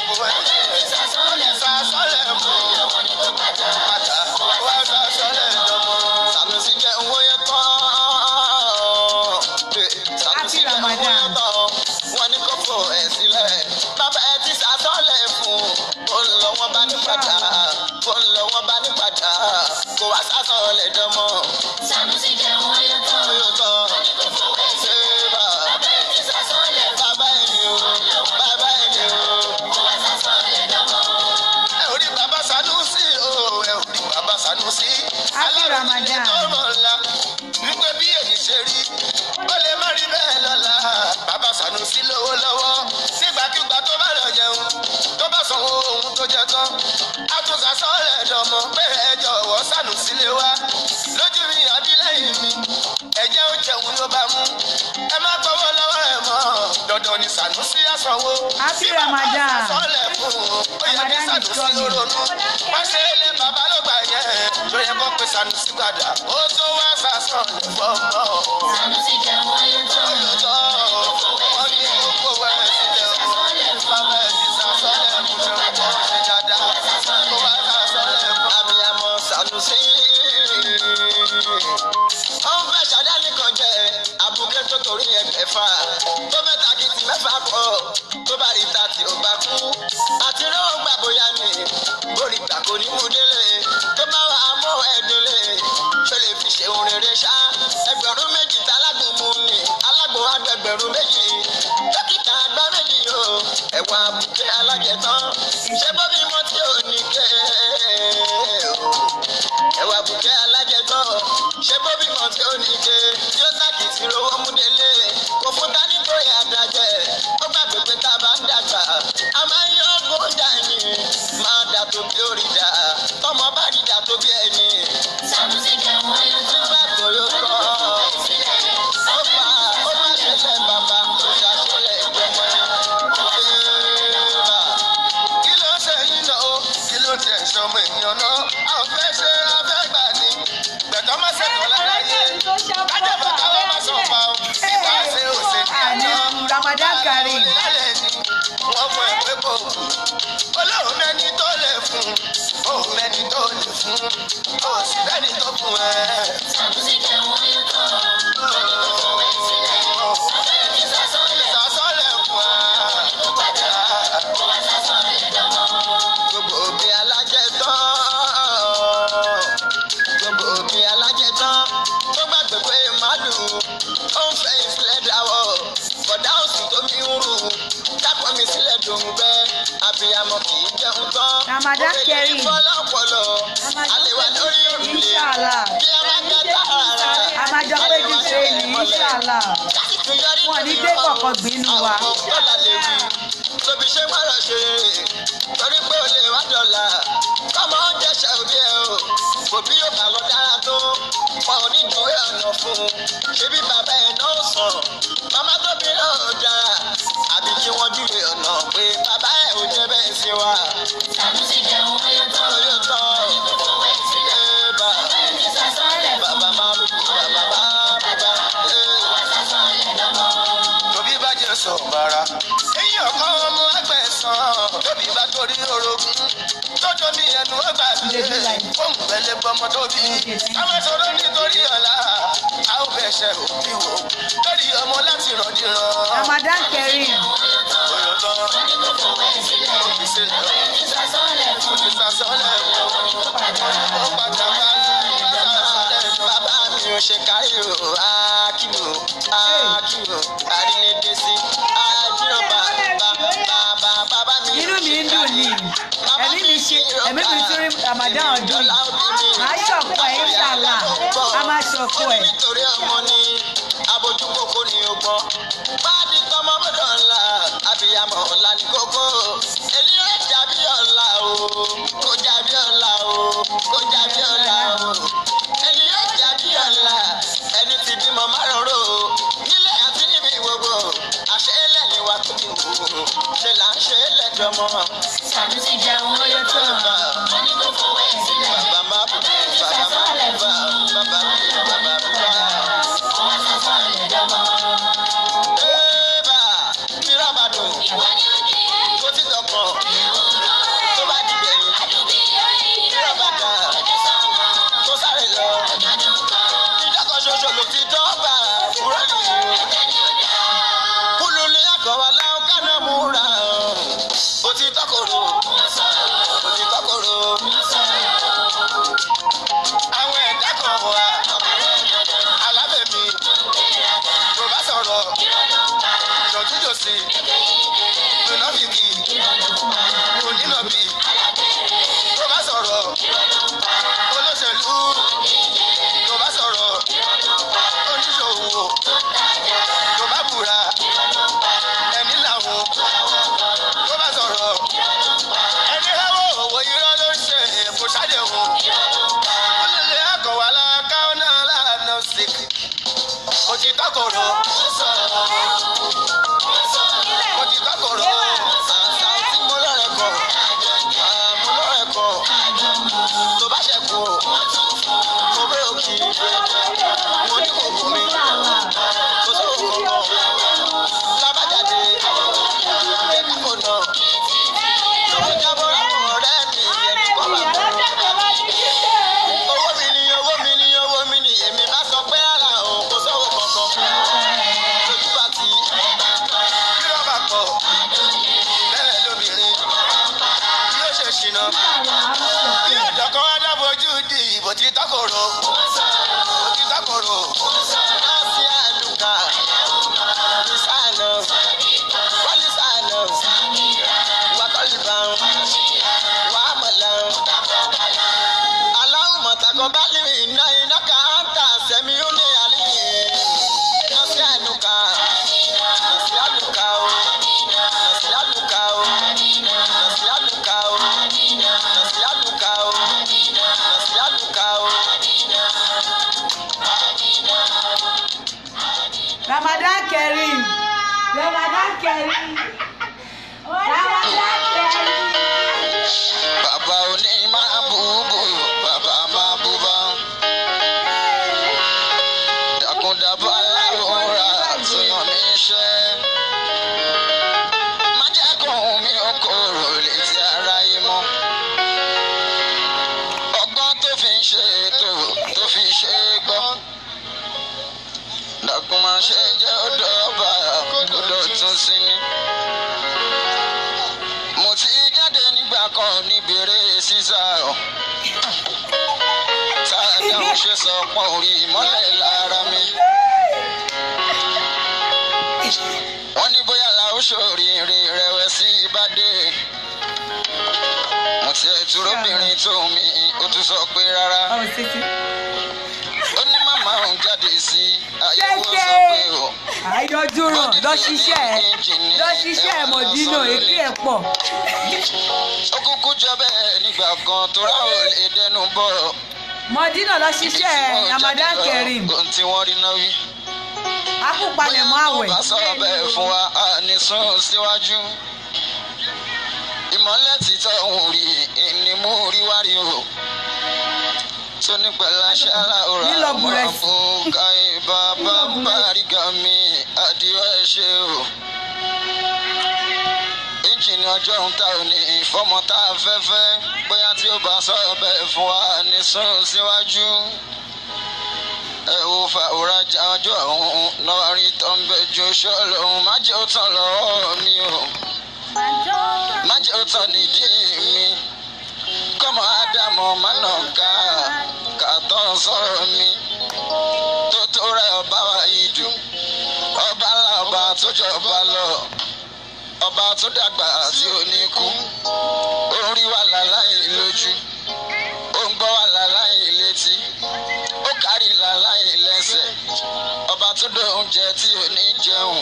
fowó ẹ̀ sàsọ́lẹ̀ fún pátá wá sàsọ́lẹ̀ dọ́mọ. Sànúsí jẹ́ owó yẹn tán. Sànúsí jẹ́ owó yẹn tán. Wọ́n ní kó fò ẹ̀ sílẹ̀. Bàbá ẹ ti sàsọ́lẹ̀ fún. Ó ń lọ wọ́n bá ní pátá. Ó ń lọ wọ́n bá ní pátá. Kó wá sàsọ́lẹ̀ dọ́mọ. Sànúsí jẹ́ owó yẹn tán. Wọ́n ní kó fò ẹ̀ sílẹ̀. Bàbá ẹ ti sàsọ́lẹ̀ fún. Bàbá ẹ̀ ni o. Bàbá ẹ̀ ni o. Kó wá sàsọ́lẹ̀ dọ́mọ. Ẹ ò rí bàbá Sànúsí o. Ẹ ò rí bàbá Sànúsí. Happy Ramadan. Wípé bí èyí ṣe rí, ó lè má rí bẹ́ẹ̀ lọ́la. Bàbá Sànúsí lówó lọ́wọ́. Nígbàkigbà tó bá lọ jẹun, tó bá sanwó ohun tó jẹ tán. A tún sàsọ́lẹ̀ dọ̀mọ́ pé ẹ jọ̀wọ́ Sànúsí lé wá. Lójú mi àbí lẹ́yìn mi, ẹ̀jẹ̀ ó jẹun ló bá mú. Ẹ má gbọ́wọ́ lọ́wọ́ ẹ̀ mọ́. Dandan ni Sànúsí á sanwó. Happy Ramadan. Sàsọ́lẹ̀ fún un. Ó yẹ kí Sànúsí ló ronú. Wọ́n ṣe é lé bàbá ló gbà yẹn. Ló yẹ kó pe Sànúsí padà. Ó tó wá sàsọ́lẹ̀ fọ́mọ́. Sànúsí jẹ́ owó yẹn tán. Wọ́n ní kókó wẹ̀ sílẹ̀ o. Bàbá ẹ̀ ti sàsọ́lẹ̀ fún mi. Ó ṣe dáadáa. Kó wá sàsọ́lẹ̀ fún abiyamọ Sànúsí. Ó ń fẹ́ ṣàdáni kan jẹ àbùkẹ́ tó torí ẹgbẹ̀fà. Tó mẹ́ta kì í ti mẹ́fà pọ̀. Tó bá rí ta tí ó bá kú. Àti rówó gbà bóyá ni. Bórí gbà kò ní mú délé. Tó bá wà á mọ́ ẹ̀dínlé. Ṣé lè fi ṣe ohun rere ṣá? Ẹgbẹ̀rún méjì tá alágbó mú ni. Alágbó wá gbẹgbẹ̀rún méjì. Dókítà àgbà méjì o. Ẹ̀wà àbùkẹ́ alájẹtán. Ṣé bóbí mọ́ tí ò ní ké o? Ẹ̀wà àbùkẹ́ alájẹtán. Ṣé bóbí mọ́ tí ò ní ké? Yóò sàkìtì rówó mú délé. Kò fún dání tó yẹ adájẹ́. Ó gbàgbé pé tá a bá ń dàgbà. A máa ń yọ ọgbọ́n dà ní. Máa dà tó bí ó rí dà. Tọmọ bá rí dà tó bí ẹni. Sànúsí jẹ́ owó yẹn tán. Bá torí ó kọ́. Ó má ṣẹlẹ̀ bàbá. Ó ṣàṣọlẹ̀ ìjọba ni. Kí ló ṣe yín náà o? Kí ló tiẹ̀ ṣọmọ èèyàn náà? A ò fẹ́ ṣe afẹ́gbà ni. Gbẹ̀tọ́ má ṣètò lára yé. Kájọba káwọ́ má sọ̀ pa o. Ìgbà ṣe ò ṣe ní àná. Ramadan Kareem. Lálẹ́ ni wọ́n mọ ẹgbẹ́ kò kù. Olóhùn mẹ́ni tó lè fún. Òun mẹ́ni tó lè fún. Ó sì mẹ́ni tó fún ẹ. Sànúsí jẹ́ owó yẹn tán. Wọ́n ní kó fò ẹ̀ sílẹ̀. Bàbá ẹ ti sàsọ́lẹ̀. Sàsọ́lẹ̀ fún ẹ. Kó padà. Kó wá sàsọ́lẹ̀ dọ́mọ. Gbogbo òbí alájẹ tán. Gbogbo òbí alájẹ tán. Tó gbàgbé pé màdùn. Ó ń fẹ́ ìsílẹ̀ dáwọ̀. Bọ̀dá òsì tó mi ń rù. Dápọ̀ mi sílẹ̀ dòun bẹ́ẹ̀. Àbíyamọ kì í jẹun tán. Ramadan Kareem. Fọlọ́pọ̀lọ́. Àlewà lórí òrùlé. Inshallah. Kí a máa gbẹ́ta ara. A máa jọ pé ju ṣe ní Inshallah. Wọ́n ní dé kọ̀ọ̀kan gbínú wa. Tóbi ṣe wá lọ ṣe torí pé o lè wá dọ̀là kọ́mọ oúnjẹ ṣe òbí ẹ o òbí yóò bá lọ dára tó wọn ò ní dúró ọ̀nà fún un ṣebí bàbá ẹ̀ náà sàn màmá tóbi náà dára àbí kí wọ́n júwe ọ̀nà pé bàbá ẹ̀ ò jẹ́ bẹ́ẹ̀ sí wa. Sànúsí jẹ́ owó yẹn tán. Oyè tán Wọ́n ní kó fò ẹ̀ sílẹ̀. bá Bàbá ẹ ti sàsọ́lẹ̀ fún. bàbá máa ń bú bàbá bá bàbá. Kó wá sàsọ́lẹ̀ dọ́mọ. Tóbi bá jẹ́ sọ bàrà. Eyín ọ̀kan ọmọ ẹgbẹ́ sàn. Tóbi bá torí orogún. Tọ́jọ́ mi ẹnu ọgbà bíi. Fóun pẹ̀lẹ́ bọmọ tóbi. Káwọn sọ̀rọ̀ nítorí ọ̀la. A ó bẹ̀ṣẹ̀ òbí wò. Lórí ọmọ láti rọ̀dìrán. Ramadan Kareem. Oyè tán. Wọ́n ní kó fò ẹ̀ sílẹ̀. Bàbá ẹ ti sàsọ́lẹ̀ fún. Ìsàsọ́lẹ̀ wò. Kó padà. Ó padà wá. Bàbá mi ò ṣe kárí o. Akíbo. Akíbo. Àrílédé sí. Àjíròbá. Bàbá mi. Inú mi ń dùn ní. Ẹ̀mí mi tún rí Ramadan ọdún yìí. Màá ṣọ̀pọ̀ ẹ̀ Inshallah. A máa ṣọ̀pọ̀ ẹ̀. Nítorí ọmọ ní abojúkókó ni ó gbọ́. Báàdì tọmọ gbọ́dọ̀ ńlá, àbíyamọ ọ̀la ní kókó. Ènìyàn jàbí ọ̀la o, kó jàbí ọ̀la o, kó jàbí ọ̀la o. Ènìyàn jàbí ọ̀la, ẹni tí bímọ márùn-ún o. Nílé àti níbi gbogbo, àṣẹ ẹlẹ́ni wa tó ti wù ú. Ṣé là ń ṣe é lẹ́jọ́mọ́? Sànúsí jẹ́ owó yẹn tán. Wọ́n ní kó fò ẹ̀ sílẹ̀. Bàbá má bù, bàbá má bù, bàbá bù, bàbá bù. Kó wá sàsọ́lẹ̀ dọ́mọ. Eba, mi Ramadan, Ìwọ ni ó di. kó ti dọ̀kọ̀. tọkọrọ òtítọ́ kòrò àwọn ẹ̀dá kan wà alábẹ̀mí tó bá sọ̀rọ̀ ìjọ̀jújòsí lónàbìkì onínàbì tó bá sọ̀rọ̀ olóṣèlú tó bá sọ̀rọ̀ oníṣòwò tó bá búra ẹni làwọn tó bá sọ̀rọ̀ ẹni háwọ́ òwò irọ́ ló ń ṣe èkó ṣàdéhùn olùlé àkọ̀wá lákàó náà lánà síkì òtítọ́ kòrò òtítọ́ kòrò àṣà tí mo lọ́rẹ̀ kọ̀ mo lọ́rẹ̀ kọ̀ tó bá ṣẹ̀kù mo bẹ́ òkì mo ní kò bù mí kò sówó kankan lábàjáde èmi kò nà lọ́wọ́ jábọ̀ rákọ̀ ọ̀rẹ́ mi èmi kò bá bọ̀. Owó mi ni owó mi ni owó mi ni èmi bá sọ pé ara òun kò sówó kankan lójú bá ti bí rọ́bà pọ̀ bẹ́ẹ̀ lóbìnrin tí ó ṣe ṣìnà bí ọ̀dọ́ kan wá dábòjú di ìbò tí tọkòrò òtí tọkòrò láti àlùkà ìsàlọ̀ wálísàlọ̀ wákọ́lìbà wàhámọ̀lá aláwùmọ̀ takọ̀bálì iná iná káńtà sẹ́mi ó ní àlè láti àlùkà láti àlùkà ó láti àlùkà ó láti àlùkà ó láti àlùkà ó láti àlùkà ó. Ramadan Kareem. Ramadan Kareem. Ramadan Kareem. Bàbá òní máa búbú, bàbá máa búbá. Dàkúndàbọ̀ aláwòrán tó yàn mí ṣẹ́. Má jẹ́ kóhun mi ó kóró létí aráyé mọ́. Ọgbọ́n tó fi ń ṣe ètò tó fi ṣe é gbọ́. Dàkún máa ṣe jẹ́ ọ̀dọ́ ọba gbọ́dọ̀ tún sí ni. Mo ti jáde nígbà kan níbèrè sísá ọ̀. Táàdà ń ṣe sọ pọ́n orí ìmọ́lẹ̀ lára mi. Wọ́n ní bóyá làó ṣòríire rẹ̀wẹ̀sì bá dé. Mo ti ẹ̀túróbìnrin tó mi ó tún sọ pé rárá. Oh, Sisi. Ó ní màmá òun jáde sí àyẹ̀wò sọ pé o. Àyọ̀dúràn lọ ṣiṣẹ́ ẹ̀ Mọ̀dínà èké ẹ̀ pọ̀. Ó kúkú jọ bẹ́ẹ̀ nígbà kan tó rà ó lè dẹnu bọ̀. Mọ̀dínà lọ ṣiṣẹ́ ẹ̀ Ramadan Kareem. Ohun tí wọ́n rí náà wí. Akúpalẹ̀mọ́ àwẹ̀. Bá sọ̀rọ̀ bẹ́ẹ̀ fún wa, a ní sún síwájú. Ìmọ̀lẹ̀ títọ́ òun rí ni mú rí wá rí o. Tó ní pẹ̀lú aṣẹ́ aláwòrán ọmọ àbúkà ìbàbá bàrígà mi àdìọ́ ẹ̀ ṣe o. Ìjìnì ọjọ́ ń ta òní ìfọ́mọ tá a fẹ́ fẹ́ bóyá tí ó bá sọ̀rọ̀ bẹ́ẹ̀ fún wa ní sún síwájú. Ẹ wo fàwòrájà ọjọ́ ọ̀hún náà rí tó ń bẹ ju ṣọ́ọ̀lù ọ̀hún má jẹ́ ó tán lọ́wọ́ mi o. Má jẹ́ ó tán nídìí mi. Kọ́mọ Ádámọ̀ mánà kàtọ́ sọ̀rọ̀ mi. Tó tó rẹ̀ ọba wa yìí dùn. Ọba ńlá ọba tó jọba lọ. Ọba tó dàgbà tí ò ní kú. Ó ń rí wa láláì lójú. Ó ń gbọ́ wa láláì létí. Ó kárí láláì lẹ́sẹ̀. Ọba tó dó oúnjẹ tí ò ní jẹun.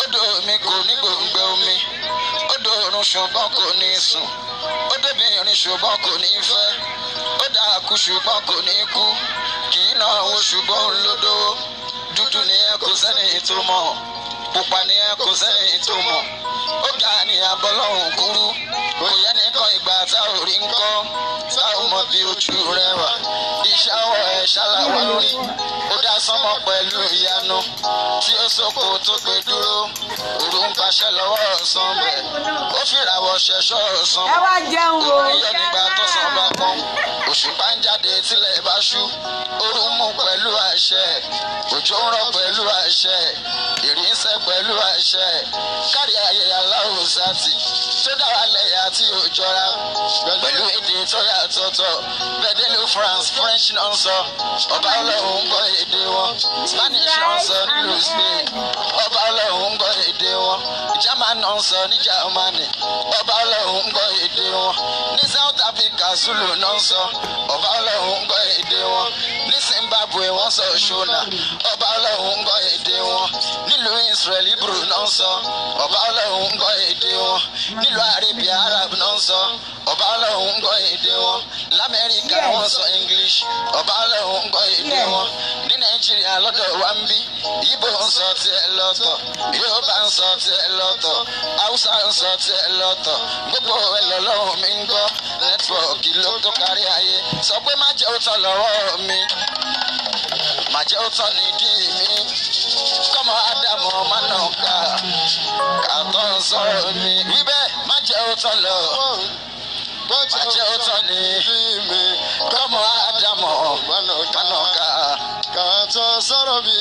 Ó dó omi kò ní gbòǹgbẹ omi. Ó dó oorun ṣùgbọ́n kò ní sùn. Ó débìnrin ṣùgbọ́n kò ní fẹ́. Ó dákú ṣùgbọ́n kò ní kú. Kì í náà wo ṣùgbọ́n ń lódówó. Dúdú ni ẹ kò sẹ́ni tó mọ̀. Pupa ni ẹ kò sẹ́ni tó mọ̀. Ó ga ní abọ́lọ́hùn kúrú. Kò yẹ nìkan ìgbà tá ò rí ń kọ́. Tá ò mọ bí ojú rẹ wà. Iṣẹ́ ọwọ́ ẹ̀ ṣàlàwà lórí. Ó dá sánmọ̀ pẹ̀lú ìyanu. Tí ó sóko tó gbé dúró. Òru ń paṣẹ lọ́wọ́ ọ̀sán bẹ̀. Ó fìràwọ̀ ṣẹ̀ṣọ́ ọ̀sán. Ẹ wá jẹun o. Òun yọ nígbà tó sàn bá pọ́n. Òṣùpá ń jáde tílẹ̀ bá ṣú. Òru mú pẹ̀lú àṣẹ. Òjò ń rọ̀ pẹ̀lú àṣẹ. Ìrì ń sẹ̀ pẹ̀lú àṣẹ. Kárí ayé aláwọ̀ sátì. tó dá wa lẹ́yà tí ò jọra pẹ̀lú èdè tó yàtọ̀tọ̀ bẹ́ẹ̀dẹ́lú France French náà ń sọ ọba ọlọ́run ń gbọ́ èdè wọn Spanish náà ń sọ nílùú Spain ọba ọlọ́run ń gbọ́ èdè wọn German náà ń sọ ní Germany ọba ọlọ́run ń gbọ́ èdè wọn ní South Africa Zulu náà ń sọ ọba ọlọ́run ń gbọ́ èdè wọn ní Zimbabwe wọ́n sọ Shona ọba ọlọ́run ń gbọ́ èdè wọn nílùú Israel Hebrew náà ń sọ ọba ọlọ́run ń gbọ́ èdè wọn nílùú Arabia Arab náà ń sọ ọba ọlọ́run ń gbọ́ èdè wọn l'Amẹ́ríkà wọ́n sọ English ọba ọlọ́run ń gbọ́ èdè wọn ní Nàìjíríà lọ́dọ̀ wa ń bí Ìgbò ń sọ tiẹ̀ lọ́tọ̀ Yorùbá ń sọ tiẹ̀ lọ́tọ̀ Haúsá ń sọ tiẹ̀ lọ́tọ̀ gbogbo ẹ̀ lọ́lọ́run mi ń gbọ́ nẹ́tíwọ̀kì ló tó kárí ayé sọ pé má jẹ́ òótọ́ lọ́wọ́ mi má jẹ́ òótọ́ nídìí mi kọ́mọ Ádámù má nà ká kàtọ́ sọ̀rọ̀ mi wíbẹ̀ má jẹ́ òótọ́ lọ má jẹ́ òótọ́ nídìí mi kọ́mọ Ádámù má nà ká kàtọ́ sọ̀rọ̀ mi.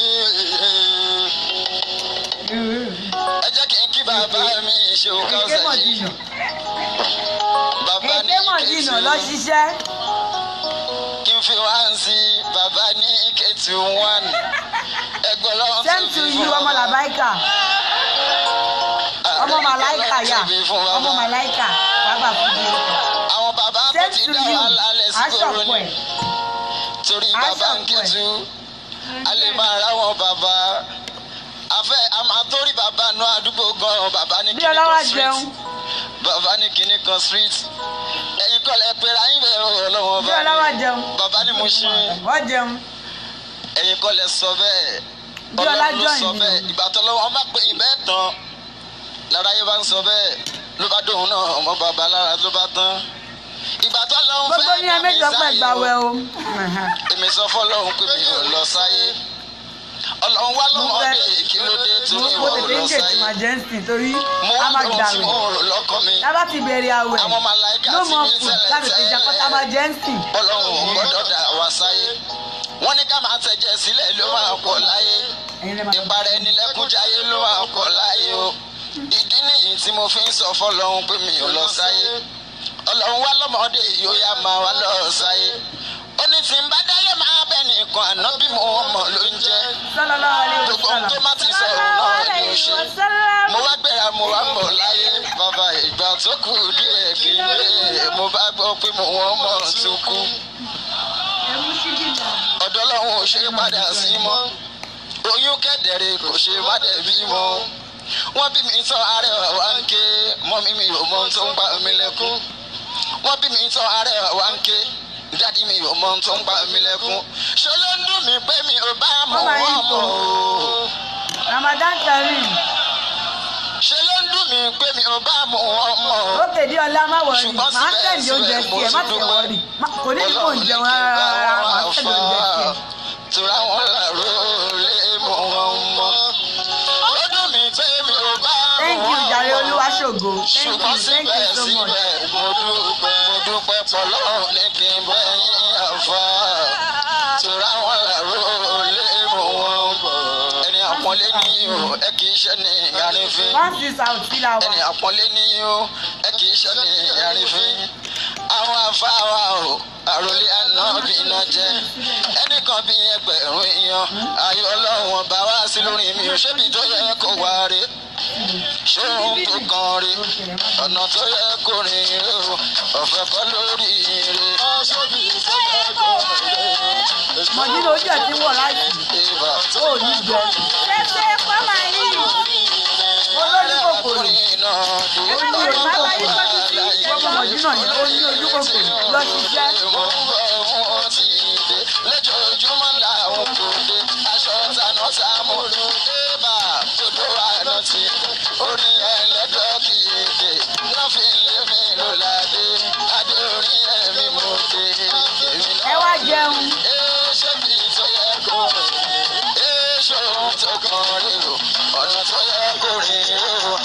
Ẹ jẹ́ kí n kí bàbá mi ṣe òkà ọ̀sẹ̀ yìí. Bàbá ní Kémọ̀dínà lọ ṣiṣẹ́. Kí n fi wá ń sí bàbá ní Kétu 1. Ẹgbẹ́ lọ́wọ́ Same to you, ọmọ Làbáìkà. Ọmọ Màláìkà yà. Ọmọ Màláìkà. Bàbá fúdi. Àwọn bàbá tó ti dá wa lálẹ́ sí kòrò ní. Torí bàbá ń Kétu. A lè máa ra wọn bàbá. Afẹ́ a máa torí bàbá náà àdúgbò gan-an bàbá ní kíní kan street. Bàbá ní kíní kan street. Ẹ̀yin kọ́lẹ̀ pé ra yín bẹ̀rẹ̀ ọlọ́wọ́n bá mi. Bàbá ní mo ṣe. Wọ́n jẹun. Ẹ̀yin kọ́lẹ̀ sọ bẹ́ẹ̀. Ọlọ́run ló sọ bẹ́ẹ̀. Ìgbà tó lọ́wọ́ bá pè yín bẹ́ẹ̀ tán. Lára yín bá ń sọ bẹ́ẹ̀. Ló bá dóhùn náà ọmọ bàbá lára ló bá tán. Ìgbà tó lọ́wọ́ fẹ́ gbogbo ní ẹ̀mẹ́jọ pẹ̀ gbàwẹ̀ o. Èmi sọ fọ́lọ́run pé mi ò lọ sáyé. Ọlọ́run wá lọ́mọdé kí ló dé torí ìwọ ò lọ sáyé. Mo wá lọ́wọ́ tí mo rò lọ́kàn mi. Lábá ti bẹ̀rẹ̀ àwẹ̀. Àwọn màláìka ló ti mọ̀ ní fún tẹ́lẹ̀ láti fi jà pátá emergency. Ọlọ́run ò gbọ́dọ̀ dà wá sáyé. Wọ́n ní ká máa tẹ̀jẹ̀ sílẹ̀ ló máa pọ̀ láyé. Ìparẹ́ nílẹ̀kúnjayé ló máa pọ̀ láyé o. Ìdí nìyí tí mo fi ń sọ fọ́lọ́run pé mi ò lọ sáyé. Ọlọ́run wá lọ́mọdé yóò yá máa wá lọ sáyé. Ó ní tí ń bá dáyé máa bẹ̀ nìkan àná bí mo mọ̀ ló ń jẹ́. Gbogbo ohun tó má ti sọ̀rọ̀ náà ni ó ṣe. Mo wá gbéra mo wá mọ̀ láyé. Bàbá ìgbà tó kù díẹ̀ kí n lé. Mo bá gbọ́ pé mo wọ́n mọ̀ tó kú. Ọ̀dọ̀ Ọlọ́run ò ṣe padà sí mọ́. Oyún kẹ̀dẹ̀rẹ̀ kò ṣe má dẹ̀ bí mọ́. Wọ́n bí mi tán arẹwà wá ń ké. Mọ́mí mi ò mọ ohun tó ń pa mí lẹ́kún. Wọ́n bí mi tán arẹwà wá ń ké. Dádì mi ò mọ ohun tó ń pa mí lẹ́kún. Ṣé ló ń dùn mí pé mi ò bá mọ̀ wọ́n mọ̀ o? Ramadan Kareem. Ṣé ló ń dùn mí pé mi ò bá mọ̀ wọ́n mọ̀ o? Ó kéde ọlá má wọrí. Màá tẹ̀lé oúnjẹ sí ẹ, má tẹ̀ wọrí. Kò ní kó oúnjẹ wọn rárá. Màá tẹ̀lé oúnjẹ sí ẹ. Tura wọn làró lé mọ̀ wọ́n mọ̀. Ó dùn mí pé mi ò bá mọ̀ wọ́n mọ̀. Thank you, Jare Olúwaṣògo. Ṣùgbọ́n síbẹ̀síbẹ̀ mo dúpẹ́ pọ̀lọ́ ní kí n bẹ́ yín àfa. Tura wọn làró lé mọ̀ wọ́n mọ̀. Ẹni àpọ́nlé ní o, ẹ kì í ṣe ní àrífín. Wọ́n ti sàùtí la wà. Ẹni àpọ́nlé ní o, ẹ kì í ṣe ní àrífín. Àwọn afáwa o, àròlé àná bí iná jẹ. Ẹnìkan bí ẹgbẹ̀rún èèyàn. Ayọ̀ Ọlọ́run ọba wá sí lórí mi ò ṣébi tó yẹ kó wá rè. Ṣé ohun tó kàn rí? Ọ̀nà tó yẹ kó rìn rè o. Ọ̀fẹ́ kọ́ lórí rè. Mọ̀dínà ojú ẹ̀ ti wọ̀ láti. Ó ní jẹ. Ṣé fọ́mà yìí? Olórí kòkòrò. Ọmọ Mọ̀dínà ni ó ní ojú kòkòrò lọ ṣiṣẹ́. Lójoojúmọ́ làwọn kò dé. Aṣọ tanná sàmúlò débà. Tòdó àná ti orin ẹlẹ́dọ̀ kì í dé. Wọ́n fi lé mi ló ládé. Adé orin ẹ̀mí mo dé. Ẹ wá jẹun. Ṣé bí tó yẹ kó rìn? Ṣé ohun tó kàn rí o? Ọ̀nà tó yẹ kó rìn o?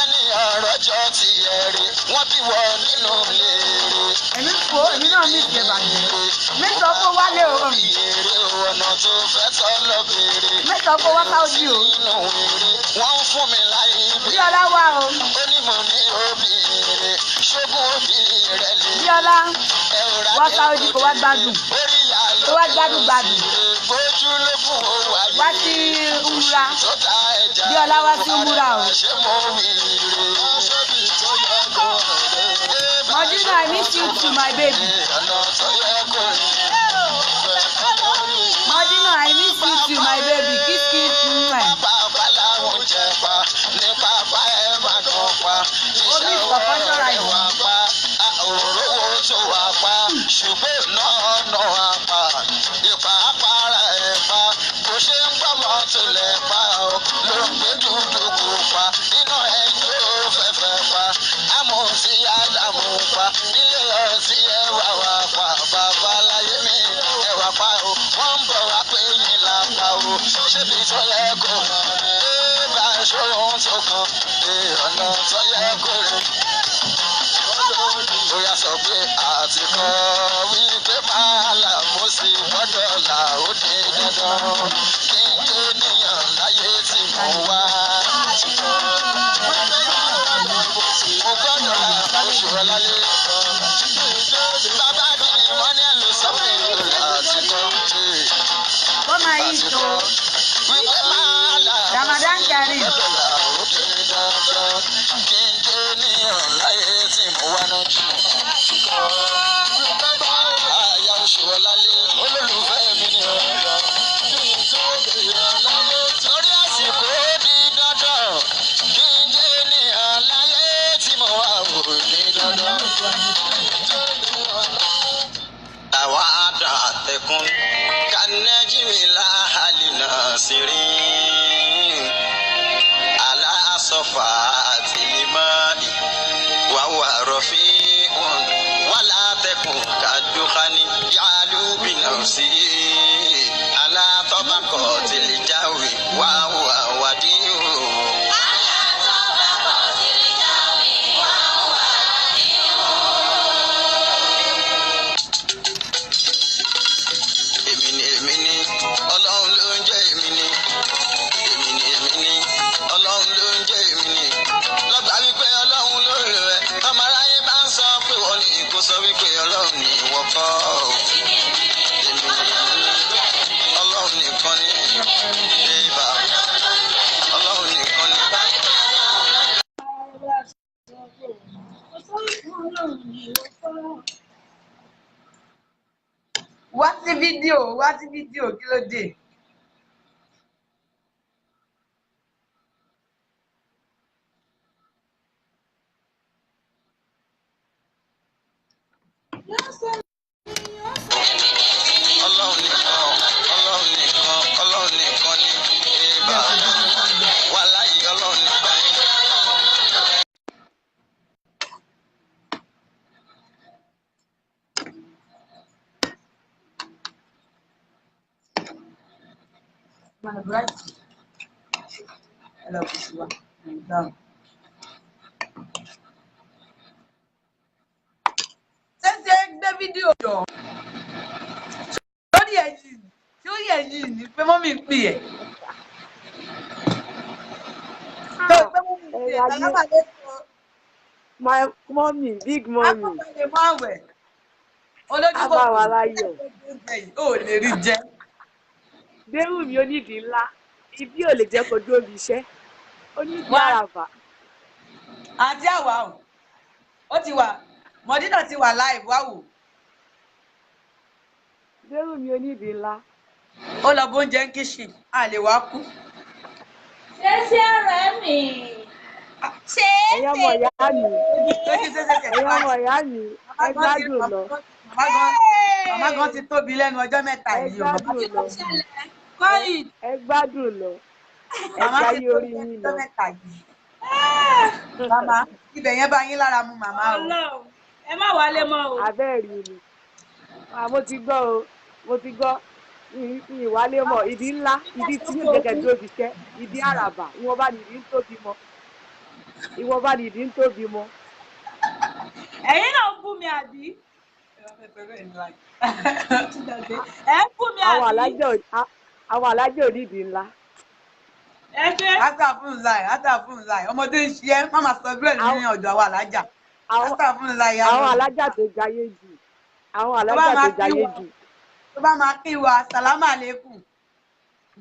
Ẹni ọ̀rọ̀jọ́ ti yẹ rí. Wọ́n bí wọ́n nínú léèrè. Èmi kò èmi náà ní ìṣe bàjẹ́. Mẹ́sàn án kó wálé o. Èrè ọ̀nà tó fẹ́ tọ́ lọ bèrè. Mẹ́sàn án kó wá Sáúdì o. Nínú èrè wọ́n ń fún mi láyé bí. Bíọ́lá wá o. Ó ní mo ní òbí rẹ̀ ṣógun òbí rẹ̀ lè. Bíọ́lá wá Sáúdì kó wá gbádùn. Kó wá gbádùn. Bójú ló fún owó ayé. Wá sí Umura. Bíọ́lá wá sí Umura o. Modina, I miss you too, my baby. Modina, I miss you too, my baby. Kiss, kiss, mwah. Omi ìfọ̀kọ́jọ́ ra ìwọ. Ṣùgbọ́n náà apá ipa apára ẹ̀fà kò ṣe ń gbọ́mọ̀ tó lẹ̀ pa ó ló ń gbé dúdú kú pa iná ẹjọ́ fẹ́fẹ́ pa àmọ́ sí àdàmú pa ilé ọtí ẹwà wà pa bàbá láyé mi ẹwà pa ó wọ́n ń bọ̀ wá pé yín là pa ó ṣébi tó yẹ kó ẹ bá ṣòro tó kàn ọ̀nà tó yẹ kó rè. Bóyá sọ pé àtìkọ́ wípé máa là mú sí gbọ́dọ̀ là ó dé dandan kí n tó níyàn láyé tí mo wá. Mo gbọ́dọ̀ là oṣù ọ̀lálé. Bàbá mi ni wọ́n ní ẹ̀lú sọ pé àtìkọ́ Àtìkọ́ wípé máa là Ramadan Kareem. gbọ́dọ̀ là ó dé dandan kí n tó níyàn láyé tí mo wá náà jù. Àyà oṣù ọ̀lálé olólùfẹ́ mi ni ọ̀rọ̀. Torí àsìkò di dandan kí n jẹ́ ènìyàn láyé tí mo wà wò ní dandan. Àwa àdá àtẹkùn kanẹ́jìmí láhàlì náà sí rí. Aláṣọfà àti limani wàhùwà rọ̀fí wọn wàlá tẹkùn kàdúkání yàlú bìnàfsí alátọ́bàkọ̀ tìlìjáwé wàhùwà wàdíhù. Èmi ni Ọlọ́run ló ń jẹ́ èmi ni. Èmi ni Ọlọ́run ló ń jẹ́ èmi ni. Lọ́gbà wípé Ọlọ́run ló ń lò ẹ́. Ọmọ aráyé bá ń sọ pé wọ́n ní kó sọ wípé Ọlọ́run ní ìwọ kọ́. Èmi Ọlọ́run nìkan ni. Bébà Ọlọ́run nìkan ni. Wá sí fídíò, kí ló dé? Ọlọ́run nìkan ni. Bébà wàláhì Ọlọ́run nìkan ni. Ṣé gbé fídíò jọ? Lórí ẹ̀yìn tí ó yẹ yìí ni pé mọ́mí ń pè ẹ̀. Tó pé mọ́mí ń pè ẹ̀ lálábàdé kan. My mommy, big mommy. Akọ́kọ̀lẹ̀ máa wẹ̀. Olójú kò Abá wa láyọ̀. ò lè rí jẹ. Dérù mi onídìí ńlá. Ibi ò lè jẹ́ kojú omi iṣẹ́. Onídìí Wá. àràbà. Àǹtí àwa o, ó ti wà, Mọ̀dínà ti wà live wá wò. Dérù mi onídìí ńlá. Ó lọ bóúnjẹ ń kíṣìn, a lè wá kú. Ṣé ọ̀rẹ́ mi? Ṣé Ẹ̀yin ọmọ ìyá mi. Ẹ̀yin ọmọ ìyá mi. Ẹ gbádùn lọ. Màmá gan ti tóbi lẹ́nu ọjọ́ mẹ́ta Ẹ yìí o. gbádùn lọ. Kọ́yìn, Ẹ gbádùn lọ. Ẹ màmá ti jáyé tóbi orí lẹ́nu yín ọjọ́ lọ. mẹ́ta yìí. Màmá, ibẹ̀ yẹn bá yín lára mu màmá o. Ọlọ́run ẹ má wálé mọ́ o. Abẹ́ẹ̀rí ni. Mo ti gbọ́ o. Mo ti gbọ́. Ìwálé mọ̀ ìdí ńlá. Ìdí tí yóò gẹ́gẹ́ bí òbí ṣẹ́. Ìdí àràbà. Ìwọ̀nba nìdí ń tóbi mọ́. Ìwọ̀nba nìdí ń tóbi mọ́. ẹ̀yin náà ń bú mi àbí ẹ ń bú mi àwọn àbí alájẹ onídìí ńlá. ẹ ṣe Átàfúnláì ọmọdé ń ṣe ẹ́ má máa sọ bẹ́ẹ̀ ní ọ̀dọ̀ àwọn alájà. Átàfúnláì àwọn alájà tó jayé jù àwọn alájà tó jayé jù. tó bá máa kí wa sàlámà lẹ́kùn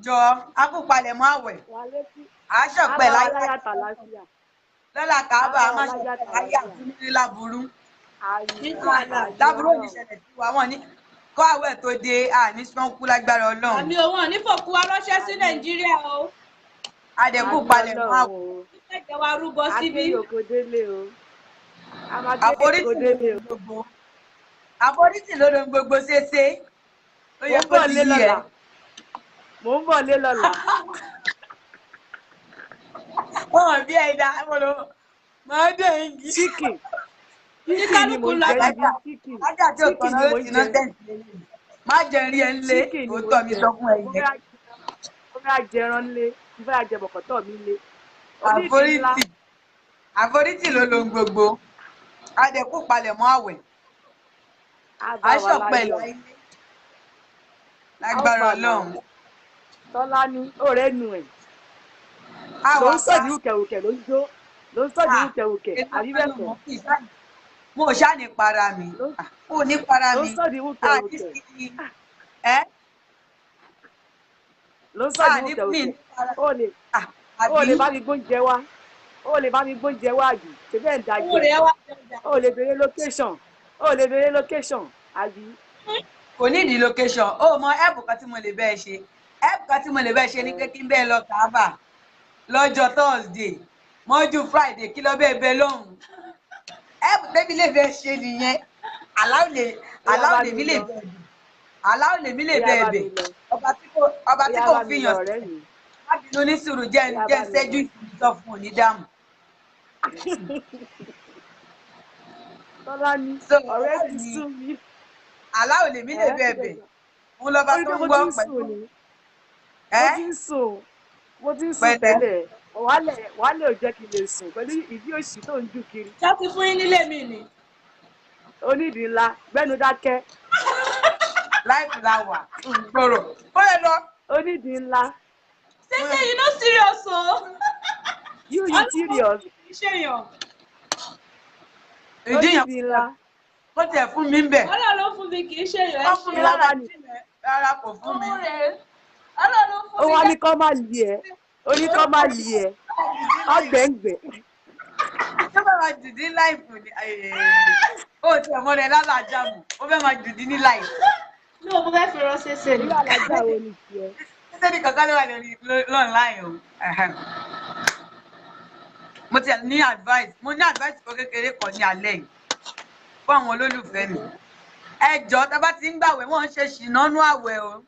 jọ akópalẹ̀mọ́ àwẹ̀ àṣọpẹ̀ láyé lọ́la kábà máṣọpẹ̀ láyé àtúndí láburú láburú oníṣẹ̀lẹ̀ tí wà wọ́n ní kọ́ àwẹ̀ tó dé àní sọ́nkú lágbára Ọlọ́run. àmì òun ò ní fòkú wa ránṣẹ́ sí Nàìjíríà o. Adẹ̀kú palẹ̀mọ́ àwẹ̀. Ìṣèjọba wa rúbọ síbí. Àforítì ló lóhun gbogbo ṣeéṣe. Ó yẹ kó ti yí ẹ. Mò ń bọ̀ lé lọ́la. Wọ́n bí ẹ̀dá máa dé igi. Chicken ni mo jẹ́ ibi chicken. Ajá tí ò tọ́nà ó ti ná tẹ̀sí. Má jẹ rí ẹ ńlé, òótọ́ mi sọ fún ẹ̀yẹ. Ó fẹ́ àjẹran ńlé, ó fẹ́ àjẹbọ̀kọ̀tọ̀ mi ńlé. Àforítì ló lóhun gbogbo. Adẹ̀kú palẹ̀mọ́ àwẹ̀. Aṣọpẹ̀ láyé. Lágbára Ọlọ́run. Tọ́lá ní ọ̀rẹ́ nu ẹ̀. Ló ń sọ̀dí wùkẹ̀wùkẹ̀ ló ń jó. Ló ń sọ̀dí wùkẹ̀wùkẹ̀ àríwẹ̀kọ̀. Mo ò ṣáà ní para mi. Mo ò ní para mi. Ló ń sọ̀dí wùkẹ̀wùkẹ̀. Ló ń sọ̀dí wùkẹ̀wùkẹ̀. Ó lè bá mi gbóúnjẹ wá. Ó lè bá mi gbóúnjẹ wá àbí. Ṣé bẹ́ẹ̀ ń dájọ́? Ó lè béèrè location. Ó lè béèrè location àbí. Kò ní ìdí location. Ó mọ ẹ̀bù kan tí mo lè bẹ́ẹ̀ ṣe. Ẹ̀bù kan tí mo lè bẹ́ẹ̀ ṣe ni pé kí n bẹ́ẹ̀ lọ Káàbà lọ́jọ́ Thursday mọ́jú Friday kí lọ bẹ́ẹ̀ bẹ́ẹ̀ lóhùn. Ẹ̀bù tẹ́bí lè bẹ́ẹ̀ ṣe nìyẹn. Aláwọ̀ lèmi lè bẹ́ẹ̀ bẹ̀. Aláwọ̀ lèmi lè bẹ́ẹ̀ bẹ̀. Ọba tí kò fi yàn sí. Lábìnú ní sùúrù jẹ́ ṣẹ́jú ìsìnkú fún òní dààmú. Tọ́lá ní ọ̀rẹ́ ti sún mi. Aláwọ̀ lèmi lè bẹ́ẹ̀ bẹ̀. Mo lọ bá tó ń gbọ́ pẹ̀lú. Mo ti ń sùn tẹ́lẹ̀. Wàhálẹ̀ ò jẹ́ kí n lè sùn pẹ̀lú ìdí òṣì tó ń jù kiri. Ṣé ti fún yín nílé mi ni? Onídìí ńlá gbẹ́nu dákẹ́. Láìpẹ́ la wà. Gbòòrò. Ó lè lọ. Onídìí ńlá. Ṣé you no serious o? You serious? Ṣéyàn. Onídìí ńlá. Ó tẹ̀ fún mi ń bẹ̀. Ọlọ́run ló fún mi kì í ṣèyàn. Ó fún mi lára rárá kò fún mi. Ọlọ́run ló fún mi. Ó wá ní kọ́ máa lì ẹ́. Ó ní kọ́ máa lì ẹ́. Ọgbẹ̀ngbẹ̀. Ṣé bá máa dùdí láìpù ni? Ó ti ọmọ rẹ̀ lálàájá mu. Ó fẹ́ máa dùdí ní láìpù. Ní o mo fẹ́ fi ránṣẹ́ sí ni. Alájà wo ni tiẹ̀? Ṣé ní kankan ló wà lórí láì o? Mo ti ní advice. Mo ní advice kan kékeré kan ní alẹ́ yìí fún àwọn olólùfẹ́ mi. Ẹ jọ̀ọ́ tá bá ti ń gbàwẹ̀ wọ́n ń ṣe ṣìnánú àwẹ̀ o.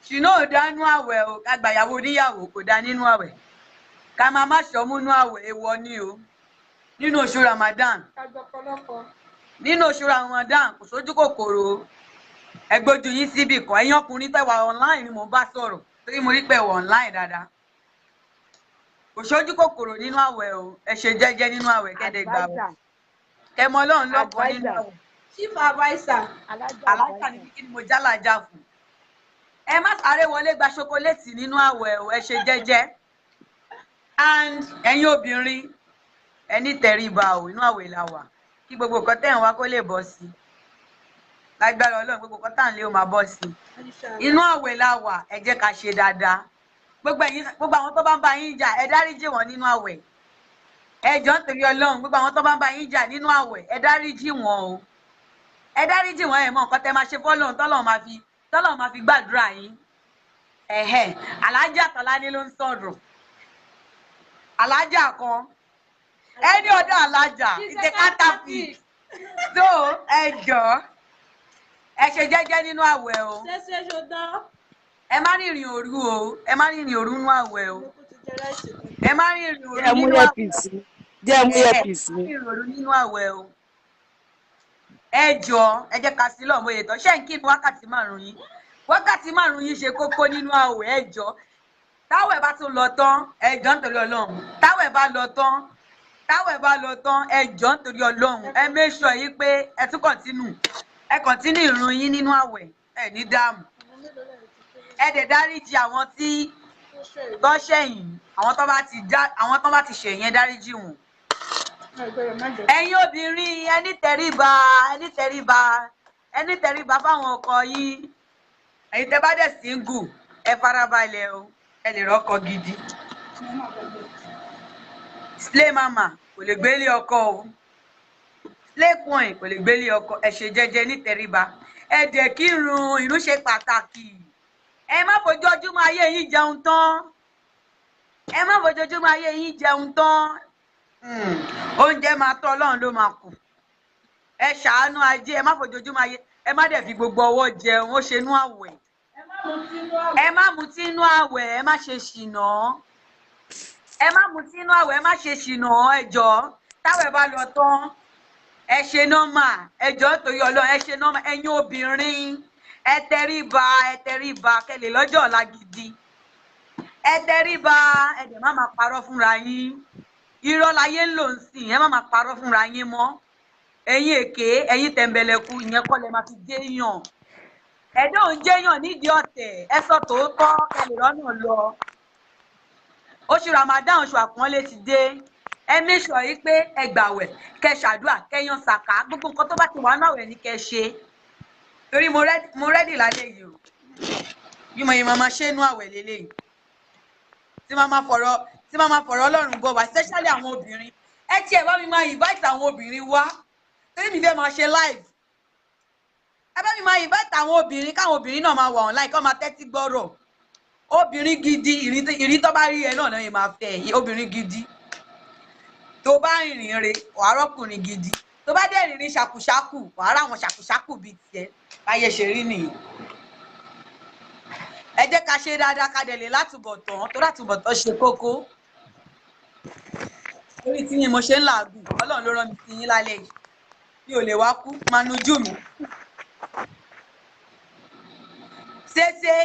Ṣìnà ò dánú àwẹ̀ o. Ká gbàyàwó oníyàwó kò dá nínú àwẹ̀. Ká máa má ṣọmúnú àwẹ̀ èèwọ̀ ni o. Nínú oṣù Ramadan. Nínú oṣù Ramadan kò sójú kòkòrò o. Ẹ gbójú yín síbì kan. Ẹ̀yin ọkùnrin tẹ́ wà online ni mò ń bá sọ̀rọ̀. Torí mo rí pé wà online dáadáa. Kò sójú kòkòrò nínú àwẹ̀ o. Ẹ ṣe jẹ́jẹ́ nínú àwẹ̀ kẹ́dẹ̀ gbà o. Kẹmọ Ọlọ́run lọ́kàn nínú àwẹ̀. Chief adviser. Alájà ni kí ni mo jálàjà fún. Ẹ má sáré wọlé gba ṣokoléètì nínú àwẹ̀ o. Ẹ ṣe jẹ́jẹ́. And ẹ̀yin obìnrin ẹni tẹríba o inú àwẹ̀ la wà. Kí gbogbo nǹkan tẹ̀ ń wá kó lè bọ́ sí. Lágbára Ọlọ́run gbogbo nǹkan tá à ń lé o máa bọ́ sí. Inú àwẹ̀ la wà ẹ jẹ́ ká ṣe dáadáa. Gbogbo àwọn tó bá ń bá yín jà ẹ dáríjì wọ́n nínú àwẹ̀. Ẹ jọ̀ọ́ nítorí Ọlọ́run gbogbo àwọn tó bá ń bá yín jà nínú àwẹ̀ ẹ dáríjì wọ́n o. Ẹ dáríjì wọ́n ẹ mọ̀ nǹkan tẹ́ máa ṣe fọ́lọ́run tọ́lọ́run máa fi gbàdúrà yín. Alájà Tọ́lání ló ń sọ̀rọ̀. Alájà kan ẹni ọ̀dọ̀ alájà ìtẹ̀kátàfì tó ẹ jọ̀ọ́ ẹ ṣe jẹ́jẹ́ nínú àwẹ̀ o. Ṣé ṣo dán? Ẹ má rìnrìn òru o. Ẹ má rìnrìn òru nínú àwẹ̀ o. Ẹ má rìnrìn òru nínú àwẹ̀. Jẹ́ mú earpiece mi. Ẹ má rìnrìn òru nínú àwẹ̀ o. Ẹ jọ̀ọ́ ẹ jẹ́ ká sí lọ́mọ ètò ṣé ń kí ni wákàtí márùn-ún yín. Wákàtí márùn-ún yín ṣe kókó nínú àwẹ̀ ẹ jọ̀ọ́. Táwẹ̀ bá tún lọ tán ẹ jọ̀ọ́ nítorí Ọlọ́run. Táwẹ̀ bá lọ tán táwọn ẹ bá lọ tán ẹ jọ̀ọ́ nítorí Ọlọ́run ẹ make sure yìí pé ẹ tún kọ̀ntínú ìrun yín nínú àwẹ̀ ẹ ní dààmú ẹ dẹ̀ dáríjì àwọn tí tó ṣẹ̀yìn àwọn tó bá ti ṣẹ̀yìn ẹ dáríjì wọn. ẹ̀yin obìnrin ẹni tẹríba fáwọn ọkọ yín ẹ̀yin tẹ́ bá dẹ̀ single ẹ farabalẹ̀ o ẹ lè rọ́kọ gidi. slay mama kò lè gbélé ọkọ o slay queen kò lè gbélé ọkọ ẹ ṣe jẹ́jẹ́ ní tẹríba ẹ dẹ̀ kírun ìrun ṣe pàtàkì ẹ má fojoojúmọ́ ayé yín jẹun tán oúnjẹ máa tọ́ Ọlọ́run ló máa kù ẹ ṣàánú ajé ẹ má fojoojúmọ́ ayé ẹ má dẹ̀ fi gbogbo ọwọ́ jẹun ó ṣe inú àwẹ̀ ẹ má mutí inú àwẹ̀ ẹ má ṣe ṣìnà ẹ jọ̀ọ́ táwẹ̀ bá lọ tán ẹ ṣe nọ́mà ẹ jọ̀ọ́ torí Ọlọ́run ẹ ṣe nọ́mà ẹ̀yin obìnrin ẹ tẹríba kẹlẹ lọ́jọ́ ọ̀la gidi ẹ tẹríba ẹ dẹ̀ má máa parọ́ fúnra yín irọ́ láyé ń lò ń sìn ẹ má máa parọ́ fúnra yín mọ́ ẹ̀yin èké ẹ̀yin tẹ̀m̀bẹ̀lẹ̀kù ìyẹn kọ́ lẹ máa fi jéèyàn ẹ̀dọ́ ò ń jéèyàn nídìí ọ̀tẹ̀ ẹ sọ tòótọ́ kẹlẹ rọ́nà lọ oṣù Ramadan oṣù àpọ́nlé ti dé ẹ méṣọ yìí pé ẹ gbàwẹ̀ kẹ́ ṣàdúrà kẹ́ yan sàká gbogbo nǹkan tó bá ti wà náà rẹ̀ ní kẹ́ ṣe torí mo rẹ́dì lálẹ́ yìí o bí mo yẹ máa ṣe inú àwẹ̀ lélẹ́yìí tí máa máa fọ̀rọ̀ Ọlọ́run gbọ́ wá especially àwọn obìnrin ẹ tiẹ̀ bá mi máa invite àwọn obìnrin wá torí mi fẹ́ máa ṣe live ẹ bá mi máa invite àwọn obìnrin káwọn obìnrin náà máa wà online kí wọ́n máa tẹ́tí gbọ́rọ̀ obìnrin gidi ìrí tó bá rí ẹ náà lẹ́yìn máa fẹ́ obìnrin gidi tó bá rìnrìn re wàá rọ́kùnrin gidi tó bá dẹ̀ rìnrìn ṣàkùṣàkù wàá rà wọn ṣàkùṣàkù bíi tiẹ̀ báyé ṣe rí nìyí ẹ jẹ́ ká ṣe dáadáa ká dẹ̀ lè látúbọ̀tán tó látúbọ̀tán ṣe kókó torí tí mo ṣe ń làágùn Ọlọ́run ló rán mi sí yín lálẹ́ yìí mi ò lè wá kú máa nujú mi ṣeéṣe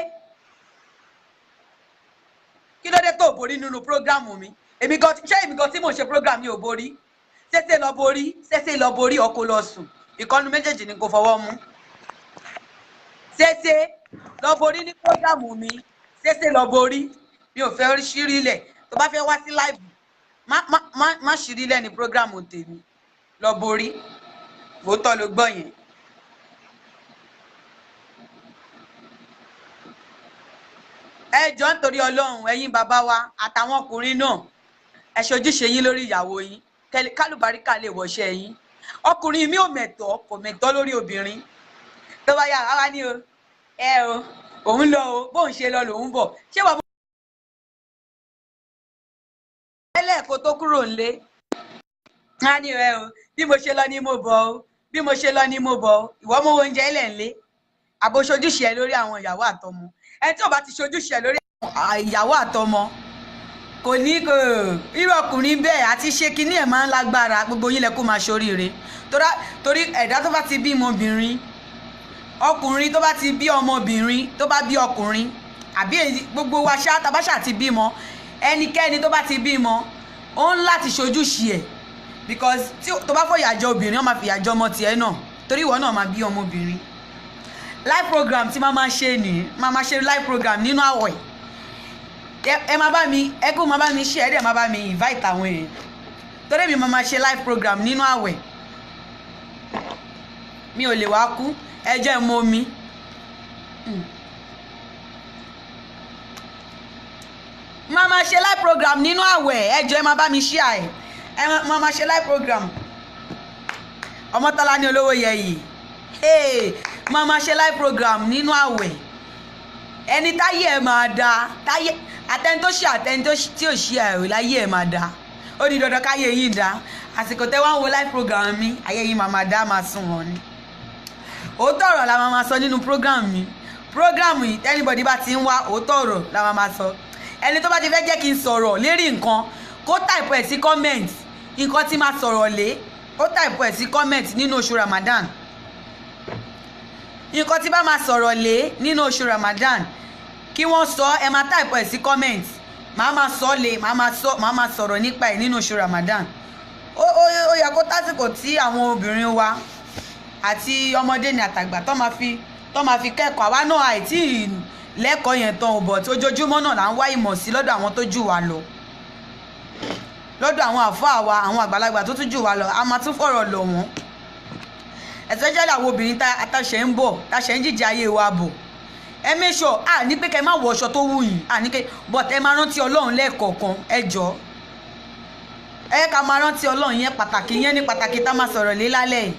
kí ló dé tó borí nínú prógrámù mi èmi gan tí mò ń ṣe prógrámù mi ò borí ṣeéṣe lọ borí ọkọ lọ sùn ìkọ́nu méjèèjì ni kò fọwọ́ mú ṣeéṣe lọ borí ní prógrámù mi ṣeéṣe lọ borí mi ò fẹ́ ṣírí ilẹ̀ tó bá fẹ́ wá sí láìbù má ṣírí ilẹ̀ ní prógrámù tèmi lọ borí òótọ́ ló gbọ́ yẹn. ẹ jọ̀ọ́ nítorí Ọlọ́run ẹ̀yin bàbá wa àtàwọn ọkùnrin náà ẹ ṣojúṣe yín lórí ìyàwó yín kálùbáríkà lè wọṣẹ́ yín ọkùnrin mi ò mẹ̀tọ́ kò mẹ̀tọ́ lórí obìnrin tó bá yà wá ní o òun lọ o bóun ṣe lọ lòun bọ̀ ṣé wàá ẹlẹ́ẹ̀kọ́ tó kúrò ńlé á ní o bí mo ṣe lọ ní mo bọ̀ o ìwọ mú oúnjẹ ilẹ̀ ńlé àbò ṣojúṣe ẹ lórí àwọn ìyàwó àtọmọ ẹ tí ò bá ti ṣojúṣe ẹ lórí ìyàwó àtọmọ kò ní irú ọkùnrin bẹ́ẹ̀ àti ṣe kinní ẹ̀ máa ń lágbára gbogbo yín lẹ kó máa ṣoríire torí ẹ̀dá tó bá ti bí ọmọbìnrin ọkùnrin tó bá ti bí ọmọbìnrin tó bá bí ọkùnrin àbí gbogbo wa ṣá tabáṣà ti bímọ ẹnikẹ́ni tó bá ti bímọ ó ń láti ṣojúṣe ẹ̀ because tó bá fọyà jẹ obìnrin ó máa fìyà jẹ ọmọ tiẹ̀ náà torí ìwọ náà máa bí ọmọbìnrin live program tí máa ṣe nìyí máa ṣe live program nínú àwẹ̀ ẹ máa bá mi ẹ kó máa bá mi ṣe ẹ dẹ̀ máa bá mi invite àwọn èèyàn torí mi máa ṣe live program nínú àwẹ̀ mi ò lè wá kú ẹ jẹ́ mọ́ mi máa ṣe live program nínú àwẹ̀ ẹ jọ̀ọ́ ẹ máa bá mi share ẹ máa ṣe live program Ọmọ́tọ́lá ní olówó yẹyì máa ṣe live program nínú àwẹ̀ ẹni táyé ẹ máa da táyé àtẹni tó ṣe àtẹni tí ò ṣe àìrò láyé ẹ máa da ó di dandan káyé yìí da àsìkò tẹ́ wá ń wo live program mi ayé yìí máa da máa sùn wọn ni òótọ́ ọ̀rọ̀ la máa sọ nínú program mi program yìí anybody bá ti ń wá òótọ́ ọ̀rọ̀ la máa sọ ẹni tó bá ti fẹ́ jẹ́ kí n sọ̀rọ̀ lérí nǹkan kó type ẹ̀ sí comment nǹkan tí máa sọ̀rọ̀ lé ó type ẹ̀ sí comment nínú oṣù Ramadan nǹkan tí bá máa sọ̀rọ̀ lé nínú oṣù Ramadan kí wọ́n sọ ẹ máa type ẹ̀ sí comment màá máa sọ lé màá máa sọ̀rọ̀ nípa ẹ̀ nínú oṣù Ramadan ó yẹ kó tásìkò tí àwọn obìnrin wa àti ọmọdé ní àtàgbà tó máa fi kẹ́kọ̀ọ́ àwa náà àìtí lẹ́kọ̀ọ́ yẹn tán ò bọ̀ tí ojoojúmọ́ náà là ń wá ìmọ̀ sí lọ́dọ̀ àwọn tó jù wá lọ lọ́dọ̀ àwọn àfáà wa àwọn àgbàlagbà tó tún jù wá lọ a máa tún fọ̀rọ̀ lọ̀ wọ́n especially àwọn obìnrin táṣẹ ń bọ̀ táṣẹ ń jíjẹ ayé wa bọ̀ ẹ make sure ní pé kẹ́ má wọ aṣọ tó wù yín ní pé but ẹ máa rántí ọlọ́run lẹ́ẹ̀kọ̀ọ̀kan ẹ jọ̀ọ́ ẹ ká máa rántí ọlọ́run yẹn ní pàtàkì tá máa sọ̀rọ̀ lé lálẹ́ yìí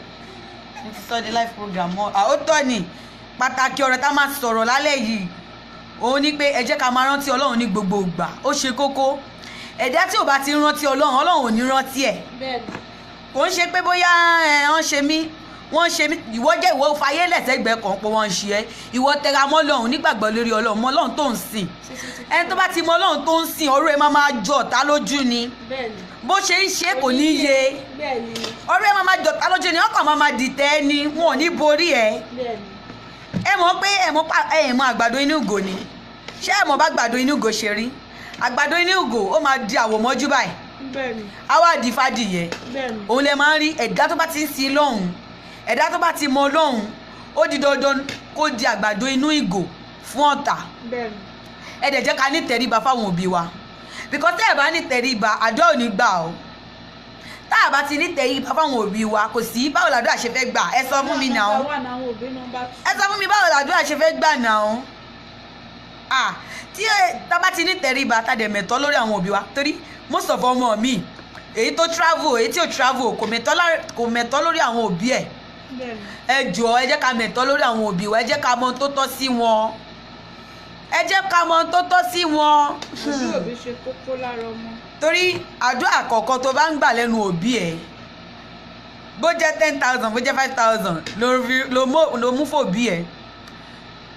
mo ti sọ di live program mọ́ ó tọ́ ni pàtàkì ọ̀rọ̀ tá máa sọ̀rọ̀ lálẹ́ yìí òun ni pé ẹ jẹ́ ká máa rántí ọlọ́run ní gbogbo ìgbà ó ṣe kókó ẹ̀dá tí ò bá ti rántí ọlọ́run ò ní rántí ẹ̀ kò ń ṣe pé bóyá wọ́n ṣe mí ìwọ jẹ́ ìwọ fayé lẹ́sẹ̀gbẹ́ kan pé wọ́n ń ṣe ẹ́ ìwọ tẹra mọ́ ọlọ́run nígbàgbọ́ lórí ọlọ́run mọ́ ọlọ́run tó ń sìn ẹni tó bá ti mọ ọlọ́run tó ń sìn ọ̀rọ̀ ẹ̀ máa jọ ọ̀tá lójú ni bó ṣe ń ṣe kò ní yé ọ̀rọ̀ ẹ̀ máa jọ ọ̀tá lójú ni ọkàn máa dìtẹ̀ ẹni wọn ò ní borí ẹ̀ ẹ mọ̀ pé ẹ mọ̀ àgbàdo inú ìgò ni ṣé ẹ mọ̀ bá àgbàdo inú ìgò ṣe rí àgbàdo inú ìgò ó máa di àwòmọ́jú báyìí àwa di fàdìyẹ òun lè máa ń rí ẹ̀dá tó bá ti ń sin lọ́hùn ẹ̀dá tó bá ti mọ lọ́hùn ó di dandan kó di àgbàdo inú ìgò fún ọ̀tá ẹ dẹ̀ jẹ́ ká ní tẹríba fáwọn òbí wa because tẹ́ ẹ̀ bá ní tẹríba àdó ò ní gbà ọ́ tá a bá ti ní tẹríba fáwọn òbí wa kò sí báwo làdúrà ṣe fẹ́ gbà ẹ sọ fún mi náà ẹ sọ fún mi báwo làdúrà ṣe fẹ́ gbà náà tí tá bá ti ní tẹríba tá dẹ̀ mẹ̀tọ́ lórí àwọn òbí wa torí most of ọmọ mi èyí tó travel èyí tí ò travel kò mẹ̀tọ́ lórí àwọn òbí ẹ̀ ẹ jọ̀ọ́ ẹ jẹ́ ká mẹ̀tọ́ lórí àwọn òbí wa ẹ jẹ́ ká mọ tó tọ́ sí wọn ẹ jẹ́ ká mọ tó tọ́ sí wọn. ojú òbí ṣe kókó lára ọmọ. torí àdúrà àkọ́kọ́ tó bá ń gbà lẹ́nu òbí ẹ̀ bó jẹ́ 10,000 bó jẹ́ 5,000 ló mú fòbí ẹ̀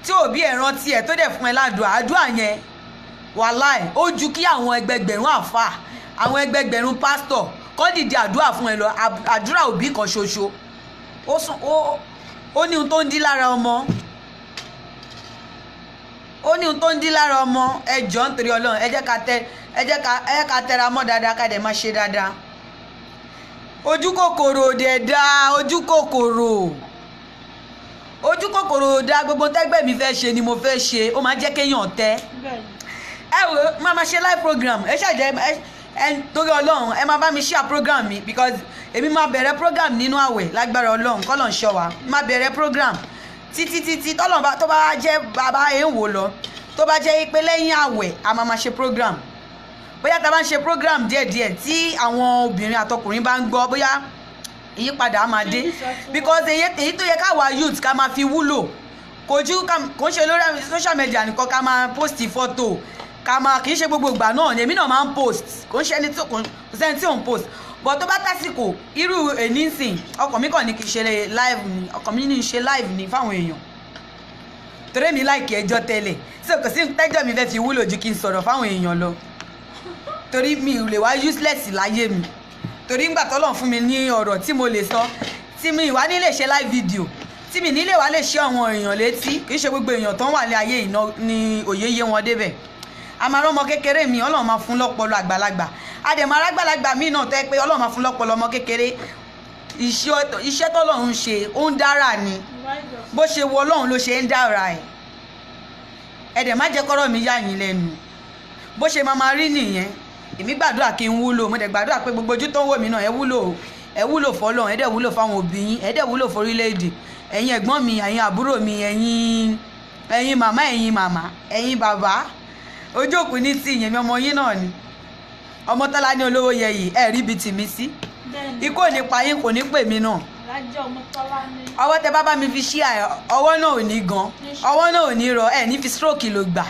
tí òbí ẹ̀ rántí ẹ̀ tó dẹ̀ fún ẹ ládùúà àdúrà yẹn wàláì ó ju kí àwọn ẹgbẹgbẹ̀rún àfà àwọn ẹgbẹgbẹ̀rún pásítọ̀ kọ́ dìde àdúrà fún ẹ lọ àdúrà òbí kan ṣoṣo ó ní ohun tó ń dí lára ọmọ ẹ jọ̀ọ́ nítorí Ọlọ́run ẹ jẹ́ ká tẹra mọ́ dáadáa ká dẹ̀ máa ṣe dáadáa ojú kòkòrò dẹ̀ dá ojú kòkòrò dá gbogbo tẹ́gbẹ́ mi fẹ́ ṣe ni mo fẹ́ ṣe ó máa jẹ́ kéèyàn tẹ́ ẹ wò máa ṣe live program ẹ ṣàjẹ́ ẹ torí Ọlọ́run ẹ máa bá mi share program mi because èmi máa bẹ̀rẹ̀ program nínú àwẹ̀ lágbára Ọlọ́run kọ́ ló ń ṣọ́ wa máa bẹ̀rẹ̀ program títí tọ́lọ́run tó bá jẹ́ bàbá ẹ̀ ń wò lọ tó bá jẹ́ pé lẹ́yìn àwẹ̀ a máa ṣe program bóyá tá a bá ń ṣe program díẹ̀díẹ̀ tí àwọn obìnrin àtọkùnrin bá ń gbọ́ bóyá ìyípadà á máa dé because èyí tó yẹ káwa youth ká máa fi wúlò kò ń ṣe lórí social media nìkan ká máa post fọ́tò kì í ṣe gbogbo ìgbà náà èmi náà máa ń post kò ń ṣe ẹni tí ò ń post but tó bá tásìkò irú èní sìn ọkàn mi kàn ní kí n ṣe live ni ọkàn mi ní í ṣe live ni fáwọn èèyàn torí mi láìkí ẹjọ́ tẹ́lẹ̀ tí kò sí tẹ́jọ́ mi fẹ́ fi wúlò ju kí n sọ̀rọ̀ fáwọn èèyàn lọ torí mi ò lè wá useless láyé mi torí ńgbà tọ́lọ̀ fún mi ní ọ̀rọ̀ tí mo lè sọ tí mi ìwá nílé ṣe live video tí mi nílé wá lè ṣe àwọn èèyàn létí kì í ṣe gbogbo èèyàn tó ń wà ní ayé ìná ni òye yé wọn débẹ̀ àmàrọ́mọ kékeré mi Ọlọ́run máa fún lọ́pọlọ àgbàlagbà àdèmọ arágbàlagbà mi náà tẹ́ pé Ọlọ́run máa fún lọ́pọlọ ọmọ kékeré iṣẹ́ tọ́lọ́run ṣe ó ń dára ni bó ṣe wọ Ọlọ́run ló ṣe ń dára ẹ̀ ẹ̀dẹ̀ má jẹ́ kọ́rọ̀ mi yà yín lẹ́nu bó ṣe máa rí nìyẹn èmi gbàdúrà kí n wúlò mo dẹ̀ gbàdúrà pé gbogbo ojú tó ń wò mí náà ẹ wúlò fọ́lọ́run ẹ dẹ̀ wúlò fáwọn òbí yín ẹ dẹ̀ wúlò fórílẹ̀-èdè ẹ̀yin ẹ̀gbọ́n mi ẹ̀yin àbúrò mi ẹ̀yin màmá ẹ̀yin bàbá ojú òkú ní tí ìyẹn mi ọmọ yín náà ni ọmọ tọ́lá ní olówó yẹyì ẹ rí ibi tì mí sí ikú ò ní pa yín kò ní pè mí náà ọwọ́ tẹ bá mi fi ṣí ọwọ́ náà ò ní gan ọwọ́ náà ò ní rọ ẹ ní fi stroke ló gbà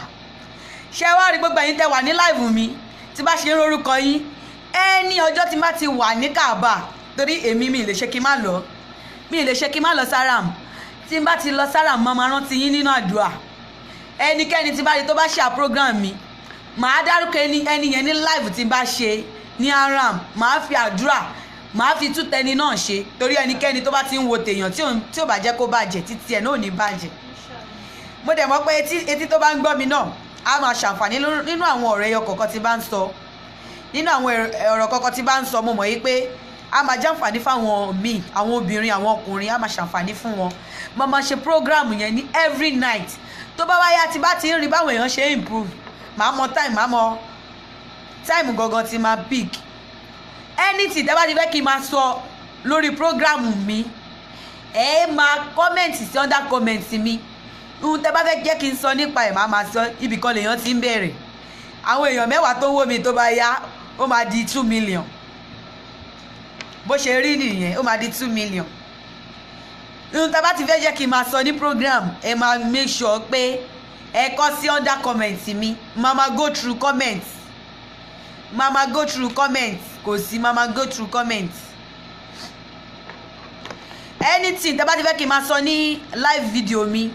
ṣé wá rí gbogbo ẹ̀yin tẹ wà ní live mi tí bá ṣe ń rorúkọ yín ẹni ọjọ́ tí bá ti wà ní Kaaba torí èmi mi lè ṣe kí n má lọ Saram tí n bá ti lọ Saram máa rántí yín nínú àdúrà ẹnikẹ́ni tí bá rí tó bá ṣe program mi màá dárúkọ ẹni yẹn ní live tí n bá ṣe ní Haram màá fi àdúrà màá fi tú tẹni náà ṣe torí ẹnikẹ́ni tó bá ti ń wo tèèyàn tí ò bá jẹ́ kó bàjẹ́ títí ẹ̀ náà ò ní bàjẹ́ mo dẹ̀ mọ̀ pé etí tó bá ń gbọ́ mi náà a máa ṣàǹfààní nínú àwọn ọ̀rọ̀ ẹyọ kọ̀ọ̀kan tí bá ń sọ mo mọ̀ yí pé a máa jàǹfààní fáwọn míì, àwọn obìnrin àwọn ọkùnrin a máa ṣàǹfààní fún wọn. Mo máa ṣe program yẹn ní every night. Tó bá wáyá tí bá ti ń rí báwọn èèyàn ṣe improve, màá mọ time gangan tí máa pick anything tẹ́ bá ti fẹ́ kí n máa sọ lórí program mi. Ẹ máa comment sí under comment mi. Ohun tẹ́ bá fẹ́ jẹ́ kí n sọ nípa ẹ̀ máa sọ. Ibì kan lèèyàn ti ń bẹ̀rẹ̀. Àwọn èèyàn 10 tó ń wò mí tó bá yá ó máa di 2 million. Bó ṣe rí nìyẹn, ó máa di 2 million. Ohun tẹ́ bá ti fẹ́ jẹ́ kí n máa sọ ní program, ẹ máa make sure pé ẹ kọ sí under comment mi. Mama go through comments. Mama go through comments. Kò sí mama go through comments. Anything tẹ́ bá ti fẹ́ kí n máa sọ ní live video mi,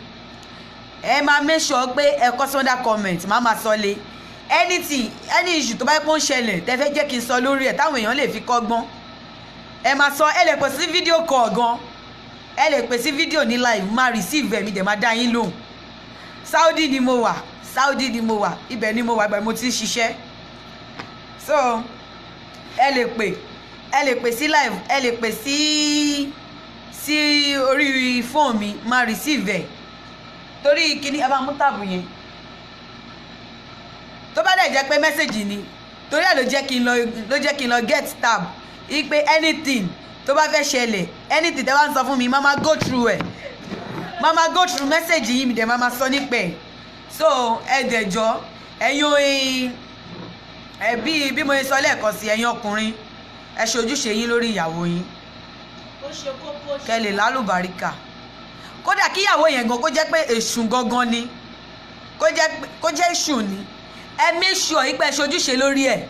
ẹ máa make sure pé ẹ kọ sí under comment. Mama sọ lé anything, any issue tó bá pọ́n ṣẹlẹ̀ tẹ́ fẹ́ jẹ́ kí n sọ lórí ẹ̀ táwọn èèyàn lè fi kọ́gbọ́n. Ẹ máa sọ, ẹ lè pè sí video call gan. Ẹ lè pè sí video ní live, máa receive ẹ̀mí dẹ̀ máa dá yín lóhùn. Saudi ni mo wà, ibẹ̀ ni mo wà, ibẹ̀ mo ti ń ṣiṣẹ́. So ẹ lè pè sí live, ẹ lè pè sí orí fóònù mi, máa receive ẹ̀. Torí kíní ẹ bá mú tábù yẹn. Tó bá dẹ̀ jẹ́ pé message ni, torí ẹ̀ ló jẹ́ kí n lọ get tab. Ipe anything tó bá fẹ́ ṣẹlẹ̀, anything tẹ́ bá ń sọ fún mi, mama go through ẹ̀. Mama go through message yìí mi dẹ̀ mama sọ nípa ẹ̀. So ẹ dẹ̀jọ́ ẹ̀yin bí mo sọ lẹ́ẹ̀kan sí ẹ̀yin ọkùnrin, ẹ ṣe ojúṣe yín lórí ìyàwó yín. Kẹ́ lè lálùbáríkà. Kódà kí ìyàwó yẹn gan kó jẹ́ pé èṣù gangan ni, kó jẹ́ èṣù ni, ẹ make sure yín pé ẹ ṣe ojúṣe lórí ẹ̀.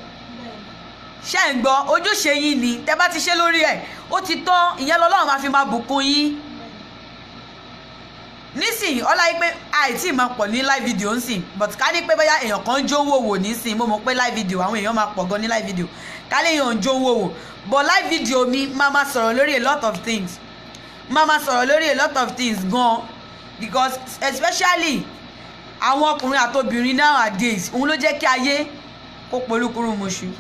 Ṣé ń gbọ́? Ojúṣe yín ni, tẹ́ bá ti ṣe lórí ẹ̀ ó ti tán. Ìyẹn lọ́lọ́run máa fi máa bùkún yín. Nísìnyí ọlá yìí pé àìtí máa pọ̀ ní live video ń sìn, but ká ní pé bóyá èèyàn kan jó wò wò nísìn, mo mọ̀ pé live video àwọn èèyàn máa pọ̀ gan ní live video. Ká lè èèyàn jó wò wò, but live video mi máa sọ̀rọ̀ lórí a lot of things. Máa sọ̀rọ̀ lórí a lot of things gan, because especially àwọn ọkùnrin àtobìnrin nowadays òun ló jẹ́ kí ayé kó polúkúrú mọṣú.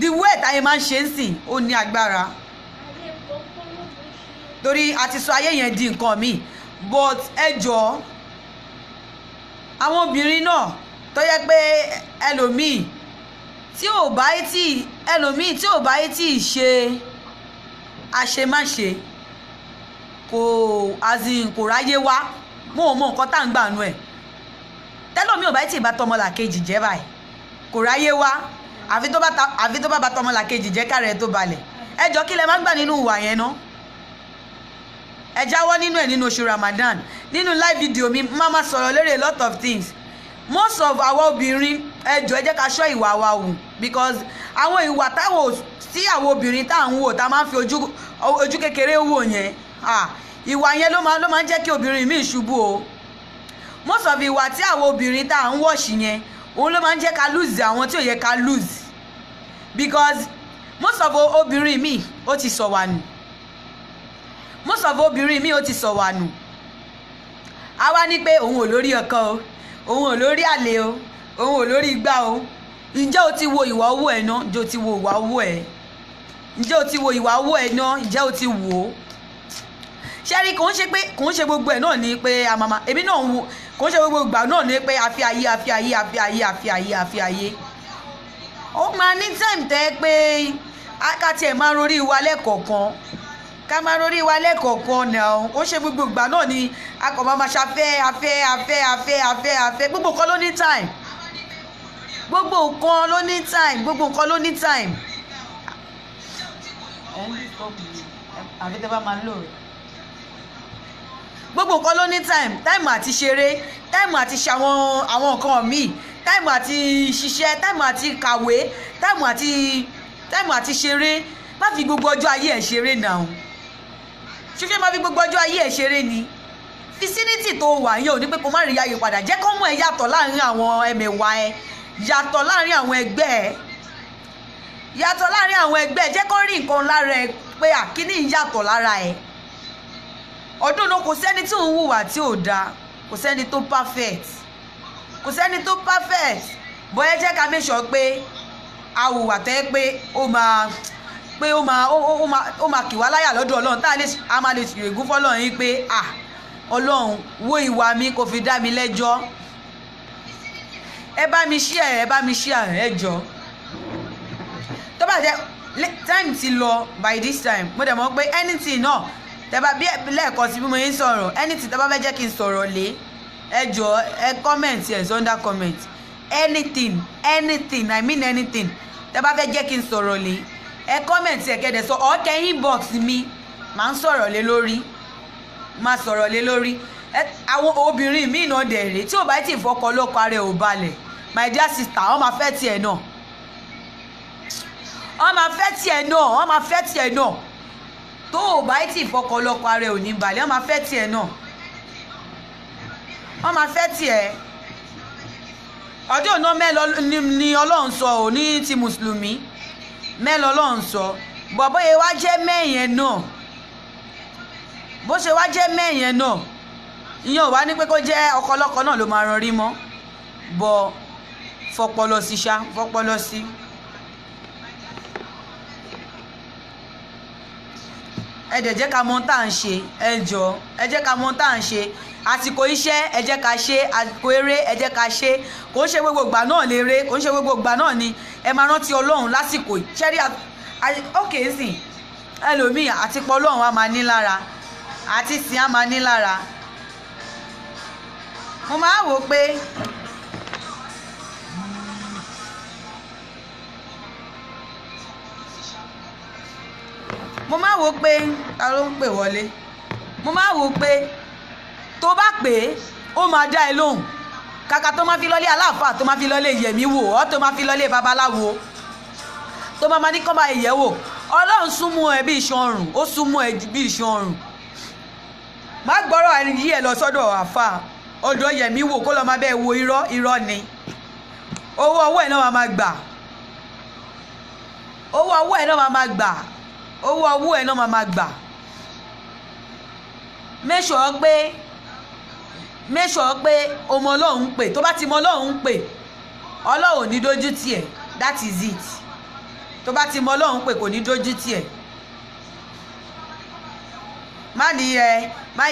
The way táyé máa ń ṣe ń sìn ó ní agbára. Torí a ti sọ ayé yẹn di nǹkan míì. But ẹ jọ̀ọ́ àwọn obìnrin náà tó yẹ pé ẹlòmíì tí ò bá tí ṣe àṣemáṣe kò ráyé wá, mo ò mọ nǹkan tá à ń gbà nú ẹ̀. Tẹ́lòmíì ò bá tí bá tọmọlàkejì jẹ́ báyìí kò ráyé wá, àfi tó bá bá tọmọlàkejì jẹ́ káàrẹ̀ tó balẹ̀. Ẹ jọ̀ọ́ kí lẹ máa ń gbà nínú ìwà yẹn náà. Ẹ jáwọ́ nínú ẹ̀ nínú oṣù Ramadan. Nínú live video mi máa sọ̀rọ̀ lórí a lot of things. Most of àwọn obìnrin ẹ jọ̀ọ́ ẹ jẹ́ ká ṣọ́ ìwà wa wù, because àwọn ìwà tí àwọn obìnrin tá à ń wò tá máa ń fi ojú kékeré wò yẹn, ìwà yẹn ló máa ń jẹ́ kí obìnrin míì ṣubú o. Most of ìwà tí àwọn obìnrin tá à ń wọ̀ṣì yẹn òun ló máa ń jẹ́ ká lose àwọn tí ò yẹ ká lose, because most of obìnrin míì ó ti sọ wà nù. Most of obìnrin mi ó ti sọ wà nù. A wá ní pé òun ò lórí ọkọ o, òun ò lórí àlè o, òun ò lórí igbá o. Ǹjẹ́ o ti wo ìwà owó ẹ̀ náà? Ǹjẹ́ o ti wo ìwà owó ẹ̀? Ǹjẹ́ o ti wo ìwà owó ẹ̀ náà? Ǹjẹ́ o ti wò ó? Ṣé rí kò ń ṣe gbogbo ẹ̀ náà ní pé àmàmà èmi náà wo, kò ń ṣe gbogbo ìgbà náà ní pé àfi ayé. Ó máa ní time tẹ́ pé akáti ẹ̀ máa rorí wa lẹ́kọ̀ọ̀kan. Ká máa rorí wa lẹ́kọ̀ọ̀kan náà. Ó ṣe gbogbo ìgbà náà ni akọ̀ máa ṣafẹ́ afẹ́. Gbogbo nǹkan ló ní time. Gbogbo nǹkan ló ní time. Àbí tẹ́ bá máa lò rẹ̀. Gbogbo nǹkan ló ní time àti ṣeré, time àti ṣe àwọn nǹkan míì, time àti ṣiṣẹ́, time àti kàwé, time àti ṣeré. Má fi gbogbo ọjọ́ ayé ẹ̀ ṣeré náà. Ṣé máa fi gbogbo ọjọ́ ayé ẹ̀ ṣeré ni? Vicinity tó wà yẹn ò ní pé kó má rí ayé padà. Jẹ́ kó mú ẹ yàtọ̀ láàrin àwọn ẹmẹ̀wà ẹ, yàtọ̀ láàrin àwọn ẹgbẹ́ ẹ, jẹ́ kó rí nǹkan lára ẹ pé àkíní yàtọ̀ lára ẹ. Ọdún náà kò sẹ́ni tí òun hùwà tí ò dáa, kò sẹ́ni tó perfect, bóyá jẹ́ ká make sure pé a hùwà tẹ́ pé ó pé ó máa kì wá láyà lọ́dọ̀ ọlọ́run tá a máa lè ṣègùn fọlọ́run yín pé ọlọ́run wo ìwà mi kò fi dá mi lẹ́jọ́ ẹ bá mi share ẹ jọ tó bá jẹ́ time ti lọ by this time mo dẹ̀ mọ̀ pé anything náà tẹ́ bá bí lẹ́ẹ̀kan sí bí mo yín sọ̀rọ̀ anything tẹ́ bá fẹ́ jẹ́ kí n sọ̀rọ̀ lé ẹ jọ ẹ comment yes under comment anything I mean anything tẹ́ bá fẹ́ jẹ́ kí n sọ̀rọ̀ lé ẹ comment ẹ kẹ́dẹ̀ sọ ọ̀kẹ́ inbox mi máa ń sọ̀rọ̀ lé lórí máa sọ̀rọ̀ lé lórí àwọn obìnrin míì náà dẹ̀ rèé tí ò bá ti fọkọ lọ́kọ ara ẹ̀ ò balẹ̀ my dear sister wọ́n máa fẹ́ tiẹ̀ náà wọ́n máa fẹ́ tiẹ̀ náà tó ò bá ti fọkọ lọ́kọ ara ẹ̀ ò ní balẹ̀ wọ́n máa fẹ́ tiẹ̀ náà wọ́n máa fẹ́ tiẹ̀ ọjọ́ náà mẹ́lọ ni Ọlọ́run sọ ò ní ti mùsùlùmí mẹ́lọ Ọlọ́run sọ bọ̀bọ́ yẹn wá jẹ́ mẹ́yẹn náà bó ṣe wá jẹ́ mẹ́yẹn náà ìyẹn ò wá ní pé kó jẹ́ ọkọlọ́kọ náà ló máa ran rí mọ́ bọ̀ fọpọlọ sí fọpọlọ sí. ẹ jẹ́ ká mọ̀ tá à ń ṣe ẹ jọ ẹ jẹ́ ká mọ̀ tá à ń ṣe àsìkò iṣẹ́ ẹ jẹ́ ká ṣe àsìkò eré ẹ jẹ́ ká ṣe kò ń ṣe gbogbo ìgbà náà léré kò ń ṣe gbogbo ìgbà náà ni ẹ máa rántí Ọlọ́run lásìkò ṣẹ́rí ókè sìn ẹlòmíì àti pọ̀ Ọlọ́run á máa ní lára àti sìn á máa ní lára mo máa wò pé ta ló ń pè wọlé mo máa wò pé tó bá pè é ó máa dá ẹ lóhùn kàkà tó máa fi lọ́lé aláàfáà tó máa fi lọ́lé yẹ̀mí wò ọ́ tó máa fi lọ́lé babaláwo tó máa ní kọ́ máa yẹ̀ wò Ọlọ́run súnmọ́ ẹ bí iṣan ọrùn ó súnmọ́ ẹ bí iṣan ọrùn má gbọ́rọ̀ ẹni yí ẹ lọ sọ́dọ̀ àfáà ọ̀dọ̀ yẹ̀mí wò kó lọ máa bẹ́ẹ̀ wo irọ́ ni owó ọwọ́ ẹ̀ náà máa gbà owó ọwọ́ ẹ̀ náà máa gbà owó ọwọ́ ẹ̀ náà máa gbà make sure pé ọmọ Ọlọ́run pè tó bá ti mọ Ọlọ́run pè Ọlọ́run ò ní dójú tiẹ̀ that is it tó bá ti mọ Ọlọ́run pè kò ní dójú tiẹ̀ má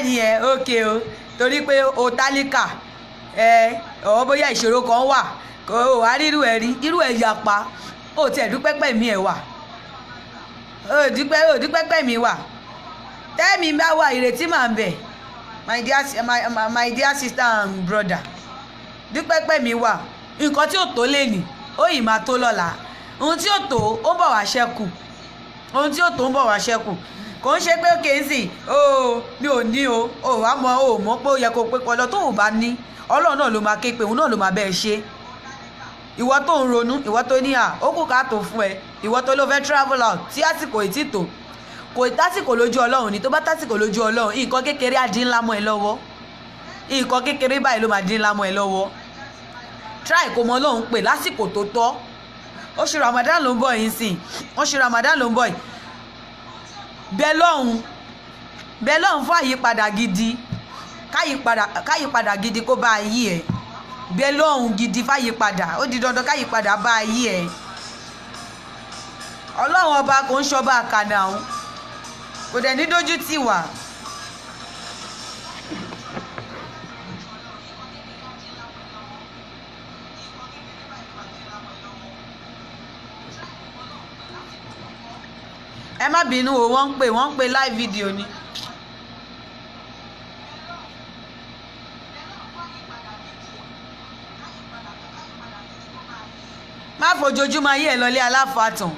ní ẹ ókè o torí pé o tálíkà ọ̀ bóyá ìṣòro kan wà kò wá rírú ẹ̀ rí irú ẹ̀ yapa ó tiẹ̀ dúpẹ́ pẹ̀mí ẹ̀ wà ó dúpẹ́ pẹ̀mí wà tẹ́mi bá wà ìrètí máa ń bẹ my dear sister and brother dúpẹ́ pẹ̀mí wà nǹkan tí ò tó lè nì ó yìí máa tó lọ́la ohun tí ò tó ó ń bọ̀ wá ṣẹ́kù ohun tí ò tó ń bọ̀ wá ṣẹ́kù kò ń ṣe pé òkè ń sìn mi ò ní o ò wá mọ̀ pé ó yẹ kó pé kọlọ tó ò bá ní Ọlọ́run náà ló máa ké pé òun náà ló máa bẹ́ẹ̀ ṣe ìwọ tó ń ronú ìwọ tó ní ó kù ká tó fún ẹ ìwọ tó ló fẹ́ travel out tí àsìkò ìtì tó kò tásìkò lójú Ọlọ́run ni tó bá tásìkò lójú Ọlọ́run nǹkan kékeré á dín ńlá mọ́ ẹ lọ́wọ́ nǹkan kékeré báyìí ló máa dín ńlá mọ́ ẹ lọ́wọ́ try kó mọ Ọlọ́run pè lásìkò tó tọ́ oṣù Ramadan ló ń bọ̀ yìí sìn oṣù Ramadan ló ń bọ̀ yìí bẹ́ẹ̀ lọ́hùn fún àyípadà gidi káyípadà gidi kó bá ayé ẹ̀ bẹ́ẹ̀ lọ́hùn gidi fáyípadà ó di dandan káyípadà bá ayé ẹ̀ Ọlọ́run ọba kò ń ṣọba àkànà ọ̀hún kò dẹ̀ ní dójú tì wá. ẹ má bínú o wọ́n ń pè live video ni. má fojoojúmọ́ ayé ẹ̀ lọlé aláfàtàn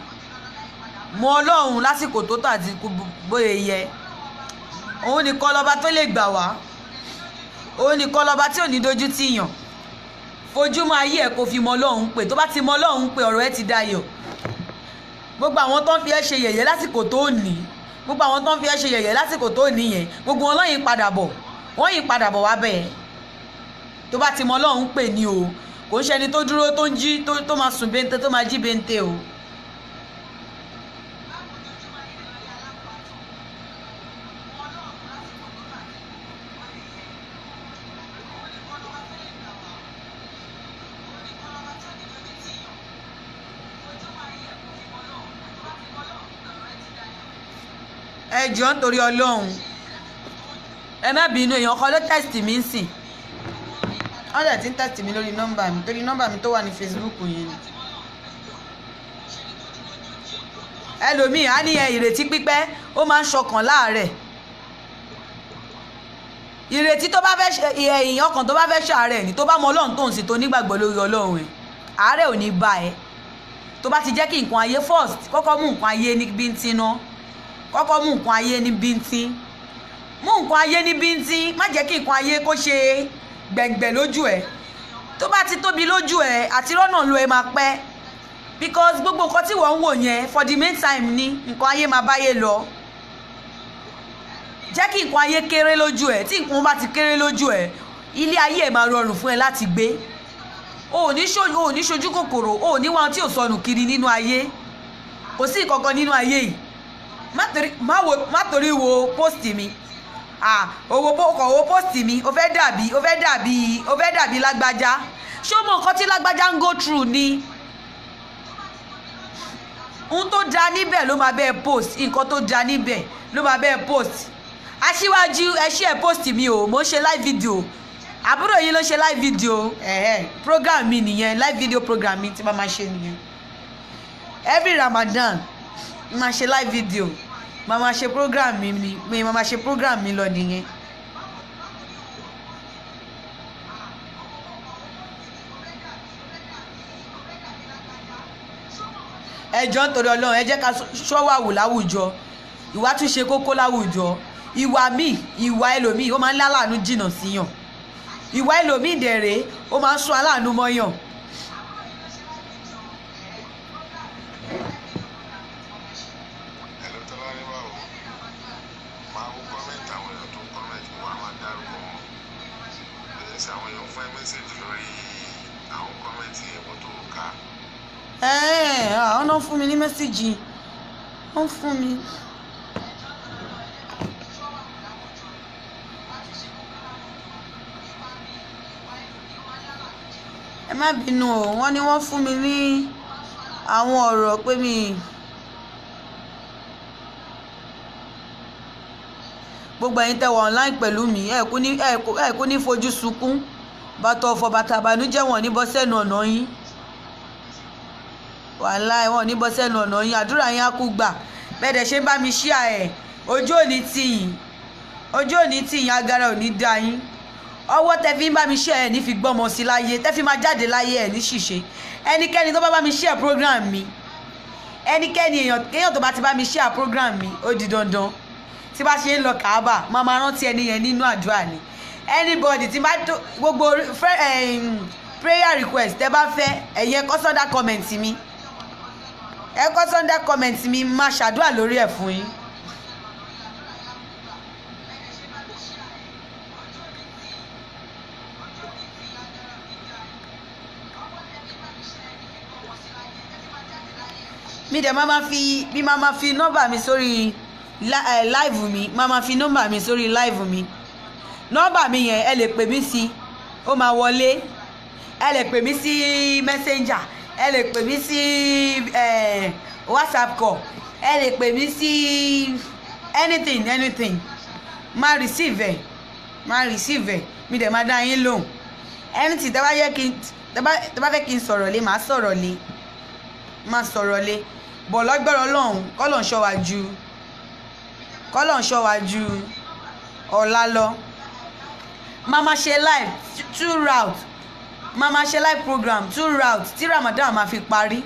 mọ Ọlọ́run lásìkò tó tà àti bóyá yẹ òun nìkan lọ́ba tó lè gbà wá òun nìkan lọ́ba tí ò ní dojú tì yàn fojúmọ́ ayé ẹ̀ kò fi mọ Ọlọ́run pé tó bá ti mọ Ọlọ́run pé ọ̀rọ̀ ẹ ti dayọ̀ gbogbo àwọn tó ń fi ẹ́ ṣe yẹ̀yẹ́ lásìkò tó ní gbogbo àwọn tó ń fi ẹ́ ṣe yẹ̀yẹ́ lásìkò tó ní yẹn gbogbo wọn lọ́yìn padà bọ̀ wọ́n yìn padà bọ̀ wá bẹ́ẹ̀ tó bá ti mọ Ọlọ́run pè ní o kò ń ṣẹni tó dúró tó ń jí tó máa sùn bente tó máa jí bente o. ẹ jọ̀ọ́ nítorí Ọlọ́run ẹ má bínú èèyàn kan ló test mi ń sìn wọ́n dẹ̀ ti ń test mi lórí nọ́mbà mi torí nọ́mbà mi tó wà ní Facebook yẹn ni. ẹlòmíì á ní ìrètí pípẹ́ ó máa ń ṣọkàn láàárẹ̀ ìrètí tó bá fẹ́ èèyàn kan tó bá fẹ́ ṣàárẹ̀ ni tó bá mọ Ọlọ́run tó ń sìn tó nígbàgbọ́ lórí Ọlọ́run ẹ̀ àárẹ̀ ò ní bá ẹ tó bá ti jẹ́ kí nǹkan ayé first kọ́kọ́ mú nǹkan ayé ní bíntín náà kọ́kọ́ mú nǹkan ayé ní bíntín mú nǹkan ayé ní bíntín má jẹ́ kí nǹkan ayé kó ṣe gbẹ̀ngbẹ̀ lójú ẹ̀ tó bá ti tóbi lójú ẹ̀ àti rọ́nà lo ẹ máa pẹ́ because gbogbo nǹkan tí wọ́n ń wò yẹn for the main time ni nǹkan ayé máa báyé lọ jẹ́ kí nǹkan ayé kéré lójú ẹ̀ tí nǹkan bá ti kéré lójú ẹ̀ ilé ayé ẹ̀ máa rọrùn fún ẹ láti gbé o ò ní ṣojú kòkòrò o ò ní wọn tí ò sọnù kiri nínú ayé kò sí ìkankan nínú ayé yìí má torí wo post mi owó post mi o fẹ́ dàbí lágbájá ṣé o mọ nǹkan tí lágbájá ń go through ni ohun tó da níbẹ̀ ló máa bẹ́ẹ̀ post nǹkan tó da níbẹ̀ ló máa bẹ́ẹ̀ post aṣíwájú ẹ ṣe ẹ post mi o mo ń ṣe live video àbúrò yìí ló ṣe live video program mi nìyẹn live video program mi tí máa ṣe nìyẹn every Ramadan máa ṣe live video máa ṣe program mi máa ṣe program mi lọ nìyẹn. ẹ jọ̀ọ́ nítorí Ọlọ́run ẹ jẹ́ ká ṣọ́wàwù láwùjọ ìwà tún ṣe kókó láwùjọ ìwà ẹlòmíì ó máa ń láláàánú jìnnà síyàn ìwà ẹlòmíì dẹ̀rẹ̀ ó máa ń sún aláàánú mọ́yàn. Àwọn náà fún mi ní mẹ́sàgì wọ́n fún mi. ẹ má bínú o wọ́n ní wọ́n fún mi ní àwọn ọ̀rọ̀ pé mi gbogbo ẹ̀yin tẹ́ wà online pẹ̀lú mi ẹ kú ní fojú sunkún bàtà ọ̀fọ̀ bàtà àbànújẹ́ wọn ní bọ́ sẹ́nu ọ̀nà yín wàláì wọn ní bọ́ sẹ́nu ọ̀nà yín àdúrà yín á kú gbà bẹ́ẹ̀ dẹ̀ ṣe ń bá mi ṣíà ẹ̀ ojú òní tì yín agara ò ní dá yín ọwọ́ tẹ́ fi ń bá mi ṣíà ẹ̀ ní fi gbọ́mọ sí láyé tẹ́ fi máa jáde láyé ẹ̀ ní ṣìṣe ẹnikẹ́ni tó bá mi ṣíà program mi ẹnikẹ́ni èèyàn tó bá ti bá mi ṣíà program mi ó di dandan tí bá ṣe ń lọ Káàbà máa máa rántí ẹni yẹn nínú àdúrà ni anybody tí bá tó gbogbo prayer request tẹ́ bá fẹ́ ẹ̀yẹ kọ sọ́dá comment mi ẹ kọ sọ́dá comment mi máa ṣàdúrà lórí ẹ̀ fún yín. mi dẹ̀ máa fi nọ́mbà mi sórí live mi máa fi nọ́mbà mi sórí live mi nọ́mbà mi yẹn ẹ lè pè mí sí ó máa wọlé ẹ lè pè mí sí messenger ẹ lè pè mí sí whatsapp call ẹ lè pè mí sí anything máa receive ẹ mi dẹ̀ máa dá yín lóhùn anything tẹ́ bá fẹ́ kí n sọ̀rọ̀ lé màá sọ̀rọ̀ lé bọ̀ lọ́gbọ́rọ̀ Ọlọ́run kọ́lọ̀ ń ṣọ́ wa ju ọ̀la lọ máa ṣe live 2 route máa ṣe live program 2 route tí Ramadan máa fi parí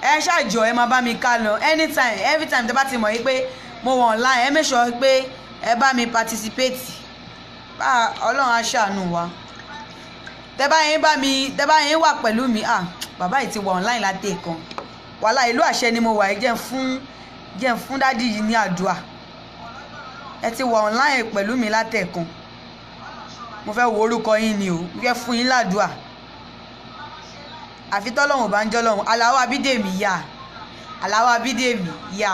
ẹ ṣàjọ ẹ máa bá mi ká lọ anytime everytime tẹ́ bá ti mọ̀ yí pé mo wọ̀ online ẹ make sure pé ẹ bá mi participate Ọlọ́run á ṣàánú wa tẹ́ bá yín wà pẹ̀lú mi bàbá yìí ti wà online láti kan wàhálà ìlú àṣẹ ni mo wà yìí jẹ́ fún dádì yìí ní àdúrà ẹ ti wà online pẹ̀lú mi látẹ̀kan mo fẹ́ wo orúkọ yín ni o mo fẹ́ fún yín ládùúà àfi tọ́lọ́hún bá ń jọ́lọ́hún Aláwọ̀ Abídèmí yá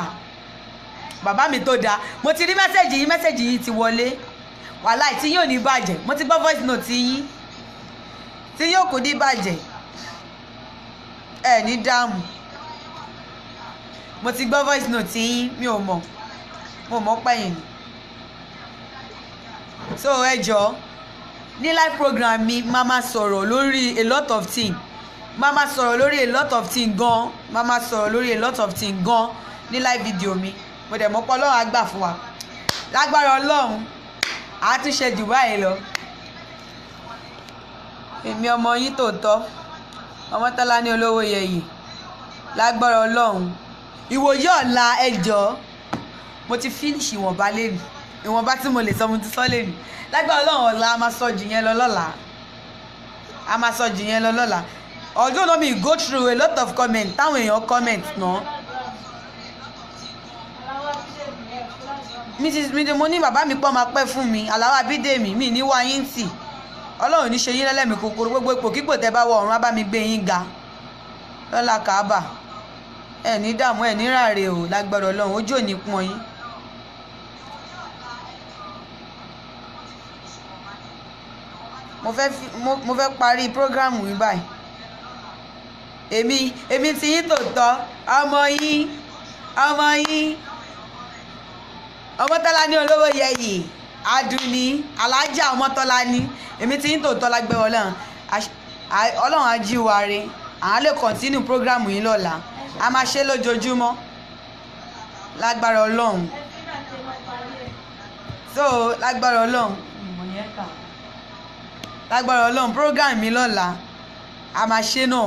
bàbá mi tó dáa mo ti rí mẹ́sẹ̀gì yín ti wọlé wàhálà tí yóò ní bàjẹ́ mo ti gbọ́ voice note yín tí yóò kò ní bàjẹ́ ẹ ní dáàmú mo ti gbọ́ voice note yín mi ò mọ̀ mo mọ̀ pẹ́yìn ni. So ẹ jọ̀ọ́ ní live program mi máa ma sọ̀rọ̀ lórí a lot of things máa ma sọ̀rọ̀ lórí a lot of things gan máa ma sọ̀rọ̀ lórí a lot of things gan ní live video mi mo dẹ̀ mọ̀ pé Ọlọ́run á gbà fún wa lágbára Ọlọ́run á tún ṣe jù báyìí lọ. Èmi ọmọ yín tòótọ́ Ọmọ́tọ́lání olówó yẹyẹ lágbára Ọlọ́run ìwòye ọ̀la ẹ jọ̀ọ́ mo ti finish ìwọ̀nba lẹ́nu ìwọ̀nba tí mo lè sọ mo ti sọ lẹ́nu lágbára Ọlọ́run ọ̀la a máa sọ jù yẹn lọ lọ́la a máa sọ jù yẹn lọ lọ́la although no me go through a lot of comment táwọn èèyàn comment náà mo ní bàbá mi pọ́ máa pẹ́ fún mi Àlàó Abídèmí mi ní wá yín tì Ọlọ́run ní ṣe yín lẹ́lẹ́mìí kòkòrò gbogbo ipò kíkò tẹ́ bá wọ ọ̀run á bá mi gbé yín ga lọ́la Káàbà ẹ̀ ní dààmú ẹ̀ ní ràrè o lágbára Ọlọ́run ojú ò ní pọ́n yín. mo fẹ́ parí prógrámù yìí báyìí èmi ti yín tòótọ́ ọmọ yín Ọmọ́tọ́lání olówó yẹyẹ Adúnní Alájà Ọmọ́tọ́lání èmi ti yín tòótọ́ lágbẹ́ Ọlọ́run á jí wa re àwọn lè kọ́ntínú prógrámù yìí lọ́la a máa ṣe lójoojúmọ́ lágbára Ọlọ́run so lágbára Ọlọ́run program mi lọ́la a máa ṣe náà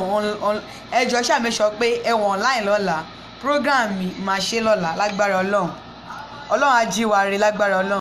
ẹjọ́ ṣàmẹ́sọ pé ẹ̀wọ̀n online lọ́la program mi máa ṣe lọ́la lágbára Ọlọ́run á jí wa re lágbára Ọlọ́run.